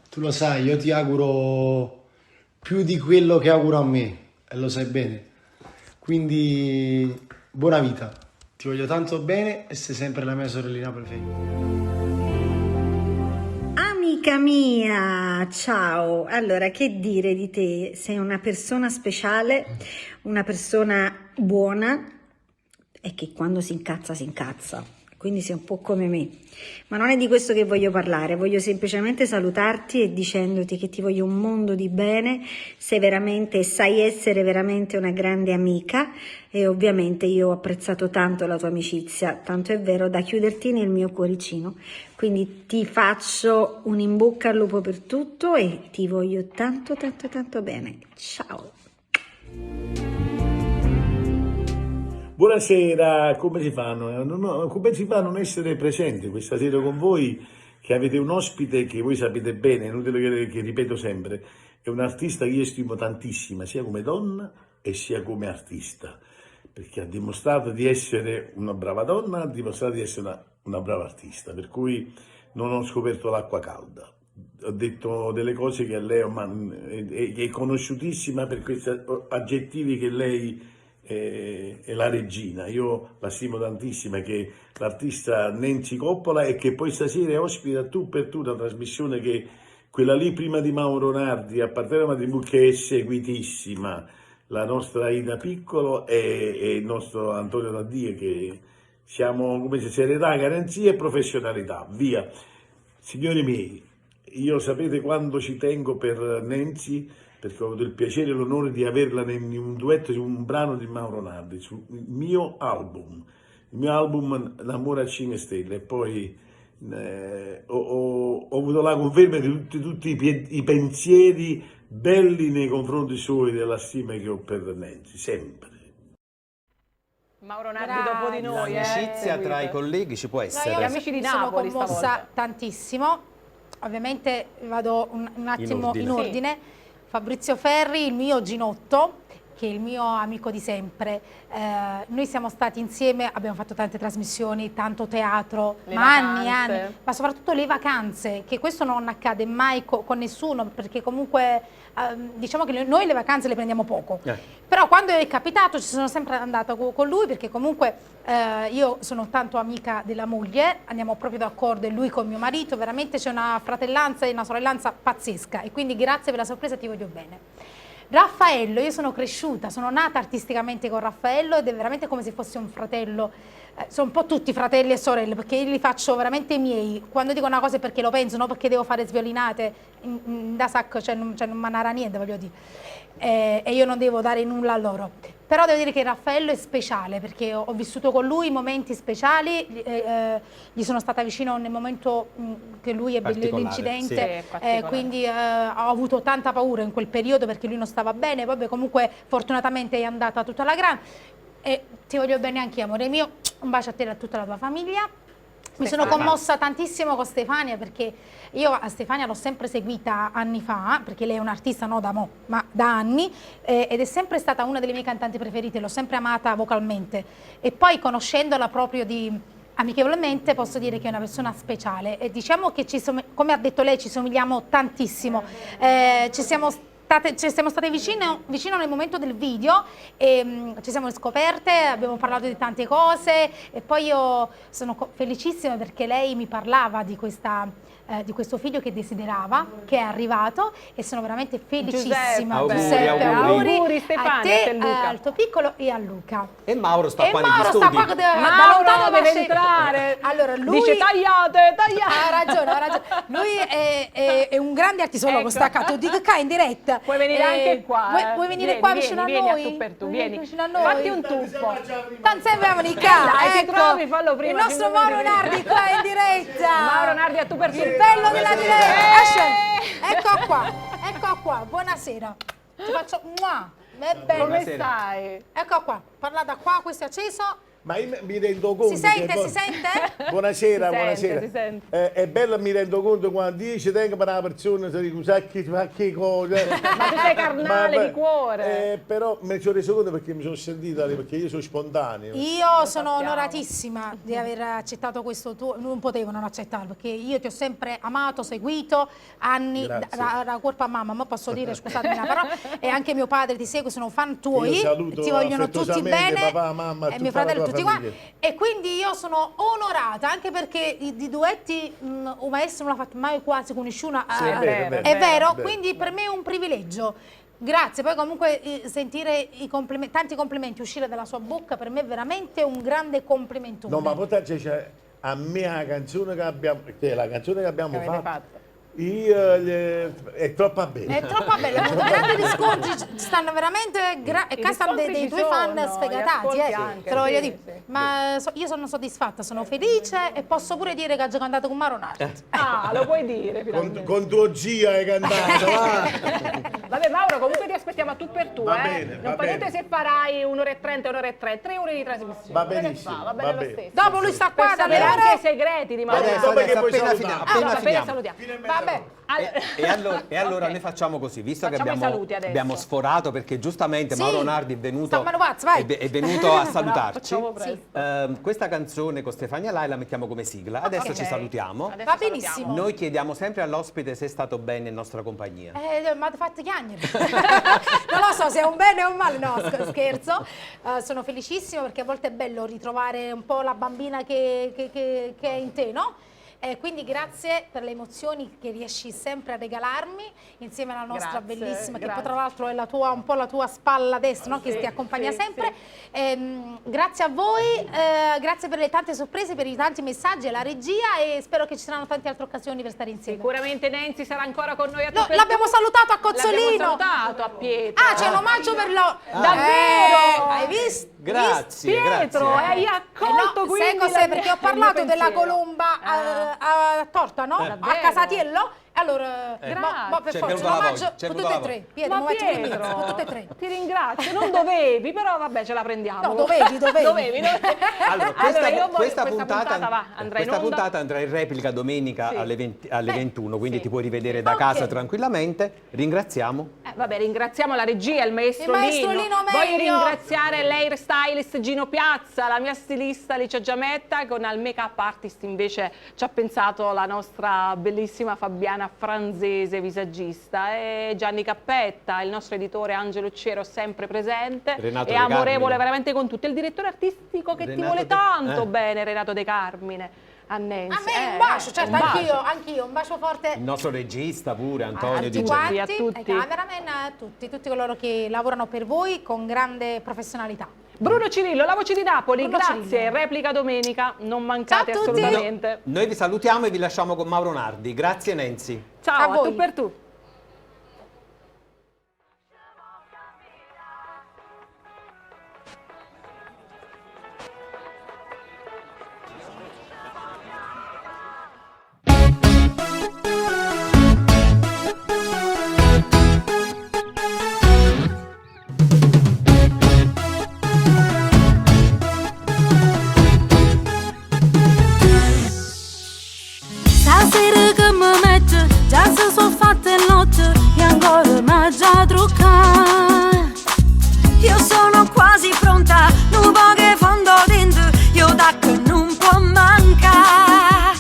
Tu lo sai, io ti auguro più di quello che auguro a me, e lo sai bene. Quindi buona vita. Ti voglio tanto bene e sei sempre la mia sorellina preferita. Amica mia, ciao. Allora, che dire di te? Sei una persona speciale, una persona buona e che quando si incazza. Quindi sei un po' come me. Ma non è di questo che voglio parlare, voglio semplicemente salutarti e dicendoti che ti voglio un mondo di bene, sai essere veramente una grande amica e ovviamente io ho apprezzato tanto la tua amicizia, tanto è vero da chiuderti nel mio cuoricino. Quindi ti faccio un in bocca al lupo per tutto e ti voglio tanto bene. Ciao! Buonasera, come si fa? Come si fa a non essere presente questa sera con voi, che avete un ospite che voi sapete bene, è inutile che ripeto sempre, è un artista che io stimo tantissima, sia come donna e sia come artista, perché ha dimostrato di essere una brava donna, ha dimostrato di essere una brava artista, per cui non ho scoperto l'acqua calda. ho detto delle cose che lei è conosciutissima per questi aggettivi che lei è la regina. Io la stimo tantissimo, che è l'artista Nancy Coppola, e che poi stasera ospita Tu per Tu, una trasmissione che quella lì prima di Mauro Nardi, a partire da TV, che è seguitissima, la nostra Ida Piccolo e il nostro Antonio Daddia, che siamo come se serietà, garanzia e professionalità, via. Signori miei, io sapete quando ci tengo per Nancy, perché ho avuto il piacere e l'onore di averla in un duetto su un brano di Mauro Nardi, sul mio album L'amore a 5 stelle, e poi ho avuto la conferma di tutti i pensieri belli nei confronti suoi, della stima che ho per Nancy, sempre. Mauro Nardi dopo di noi. L'amicizia tra i colleghi ci può essere. No, io Gli amici di Napoli sono commossa stavolta. tantissimo. Ovviamente vado un attimo in ordine. Fabrizio Ferri, il mio Ginotto, che è il mio amico di sempre. Noi siamo stati insieme, abbiamo fatto tante trasmissioni, tanto teatro, anni e anni, ma soprattutto le vacanze, che questo non accade mai con nessuno, perché comunque diciamo che noi le vacanze le prendiamo poco. Però quando è capitato ci sono sempre andata con lui, perché comunque io sono tanto amica della moglie, andiamo proprio d'accordo, e lui con mio marito, veramente c'è una fratellanza e una sorellanza pazzesca, e quindi grazie per la sorpresa, ti voglio bene. Raffaello, io sono cresciuta, sono nata artisticamente con Raffaello, ed è veramente come se fosse un fratello. Sono un po' tutti fratelli e sorelle, perché io li faccio veramente miei. Quando dico una cosa è perché lo penso, non perché devo fare sviolinate da sacco, cioè non manara niente, voglio dire. E io non devo dare nulla a loro. Però devo dire che Raffaello è speciale, perché ho vissuto con lui momenti speciali, gli sono stata vicino nel momento che lui ebbe l'incidente, quindi ho avuto tanta paura in quel periodo, perché lui non stava bene. Vabbè, comunque fortunatamente è andata tutta alla grande, e ti voglio bene anche io, amore mio. Un bacio a te e a tutta la tua famiglia. Mi sono commossa tantissimo con Stefania, perché io a Stefania l'ho sempre seguita anni fa, perché lei è un'artista no da mo, ma da anni, ed è sempre stata una delle mie cantanti preferite, l'ho sempre amata vocalmente, e poi conoscendola proprio amichevolmente posso dire che è una persona speciale, e diciamo che come ha detto lei, ci somigliamo tantissimo, ci siamo state vicino nel momento del video, e ci siamo scoperte, abbiamo parlato di tante cose, e poi io sono felicissima perché lei mi parlava di questo figlio che desiderava, che è arrivato, e sono veramente felicissima. Giuseppe, auguri Stefania, a te, a Luca. al tuo piccolo e a Luca. E Mauro sta qua negli Mauro studi. sta qua da lontano deve entrare. Allora, lui dice tagliate. Ha ragione. Lui è un grande artisologo, staccato, dico qua in diretta. Puoi venire anche qua. Vuoi venire qua vicino a noi? Vieni a tu per tu, vieni. Vicino a noi. Fatti un tuffo. Tanto sempre di qua. Dai, ti trovi, fallo prima. Il nostro Mauro Nardi qua in diretta. Mauro Nardi a tu per tu. Il bello della diretta. Ecco qua. Buonasera. Ti faccio come stai? Ecco qua. Parla da qua, questo è acceso. Ma io mi rendo conto. Si sente? Buonasera, si buonasera. sente. È bello, mi rendo conto quando dice tengo per una persona, si dice sa che cosa. Ma tu sei carnale di cuore. Però mi sono reso conto perché mi sono sentita, perché io sono spontaneo. Io sono onoratissima di aver accettato questo tuo. Non potevo non accettarlo, perché io ti ho sempre amato, seguito anni da corpo a mamma. Ma posso dire, scusatemi la parola, e anche mio padre ti segue, sono fan tuoi. Io saluto ti vogliono tutti bene. Papà, mamma, e mio fratello, tutti quanti. E quindi io sono onorata, anche perché di duetti un maestro non l'ha fatto mai quasi con nessuno. È vero, quindi per me è un privilegio. Grazie, poi comunque sentire tanti complimenti uscire dalla sua bocca per me è veramente un grande complimento. No, ma poi a me la canzone che abbiamo fatto. È troppo bella. È troppo bella, grandi riscontri stanno veramente e qua stanno dei tuoi fan sfegatati, te lo voglio dire. Sì. Ma io sono soddisfatta, sono felice, e posso pure dire che ho cantato con Mauro Nardi. Lo puoi dire con tuo zio hai cantato, va. Vabbè Mauro, comunque ti aspettiamo a tu per tu, va bene, non fa niente se farai 1 ora e 30, 1 ora e 3 ore di trasmissione. Va benissimo, va bene lo stesso. Dopo lui sta qua puoi sapere anche i segreti di Mauro Nardi. Adesso appena finiamo. Salutiamo. Vabbè. E allora noi facciamo così, visto che abbiamo sforato, perché giustamente Sì. Mauro Nardi è venuto a salutarci. Questa canzone con Stefania Lai la mettiamo come sigla. Adesso ci salutiamo. Va benissimo. Noi chiediamo sempre all'ospite se è stato bene in nostra compagnia. Ma ha fatto chiagnere. Non lo so se è un bene o un male, no, scherzo. Sono felicissima perché a volte è bello ritrovare un po' la bambina che è in te, no? Quindi grazie per le emozioni che riesci sempre a regalarmi insieme alla nostra bellissima, che poi tra l'altro è un po' la tua spalla destra, no? Che ti accompagna sempre. Grazie a voi, grazie per le tante sorprese, per i tanti messaggi, alla regia, e spero che ci saranno tante altre occasioni per stare insieme. Sicuramente Nancy sarà ancora con noi a l'abbiamo salutato a Cozzolino. L'abbiamo salutato a Pietro. C'è un omaggio per Davvero? Hai visto? Grazie, Pietro, hai accolto quindi. Sai cos'è? Perché ho parlato della colomba a torta, no? A Casatiello. Allora, per forza, un omaggio per tutte e tre. Pietro, tutte e tre. Ti ringrazio, non dovevi, però vabbè, ce la prendiamo. No, dovevi. Allora, questa puntata andrà in replica domenica alle 21, quindi ti puoi rivedere da casa tranquillamente. Ringraziamo. Ringraziamo la regia, il maestro Lino. Voglio ringraziare l'air stylist Gino Piazza, la mia stilista Licia Giametta, con al make-up artist invece ci ha pensato la nostra bellissima Fabiana Franzese, visagista, e Gianni Cappetta, il nostro editore Angelo Cero, sempre presente, Renato e De amorevole Carmine. veramente con tutti, il direttore artistico che ti vuole tanto bene, Renato De Carmine. A Nancy. A me un bacio, certo, anch'io, un bacio forte. Il nostro regista pure, Antonio Di Quanti, a tutti. ai cameraman, a tutti coloro che lavorano per voi con grande professionalità. Bruno Cirillo, la voce di Napoli, Bruno grazie, Cirillo. replica domenica, non mancate Ciao a tutti. assolutamente. Noi vi salutiamo e vi lasciamo con Mauro Nardi. Grazie Nancy. Ciao, a voi. tu per tu. Stasera che mi mette, già se sono fatte notte e ancora mi già truccare. Io sono quasi pronta, non po' che fondo dentro, io da che non può mancare.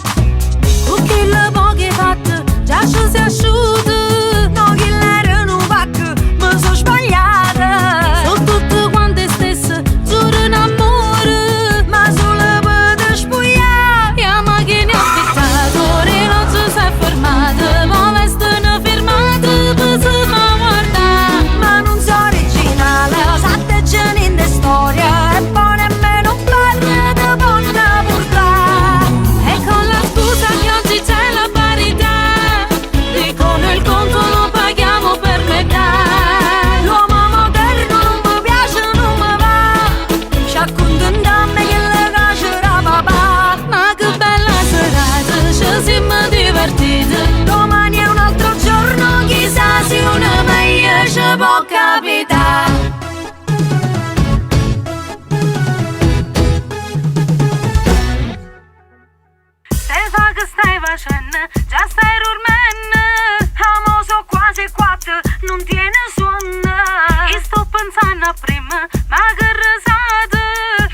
Con che le poche fatte, già ci si asciutta. No, che l'era non va che mi sono sbagliata. Sono tutte quante stesse, giuro in amore, ma solo per spogliare. E ma che ne ho aspettato, le notti si è fermata, ma vestano firmate, per se ma guarda. Ma non so originale, satte geni in storia, e poi nemmeno parla di buona portare. E con la scusa che oggi c'è la parità, dicono il conto lo paghiamo per metà. L'uomo moderno non mi piace, non mi va, ci accontentiamo che le piacerà papà. Ma che bella serata, ci siamo divertite. Domani è un altro giorno, chissà se una meglio ci può capitare. Se fa che stai facendo, già stai dormendo. Amo, so quasi quattro, non tiene sonno. E sto pensando a prima, ma che risate.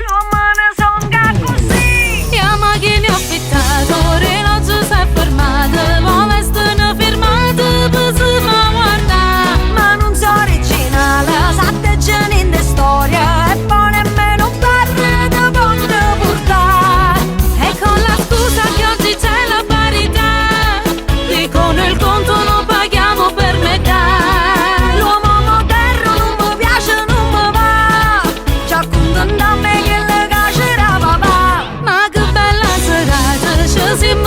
L'uomo ne songa così. E ma che ne ho affittato, le notti si è fermata, ma vestano firmate, per se ma guarda. Ma non so originale, satte geni in storia, e poi nemmeno parla di buona portare. E con la scusa che oggi c'è la parità, dicono il conto lo paghiamo per metà. L'uomo moderno non mi piace, non mi va, ci accontentiamo che le piacerà papà. Ma che bella serata, ci siamo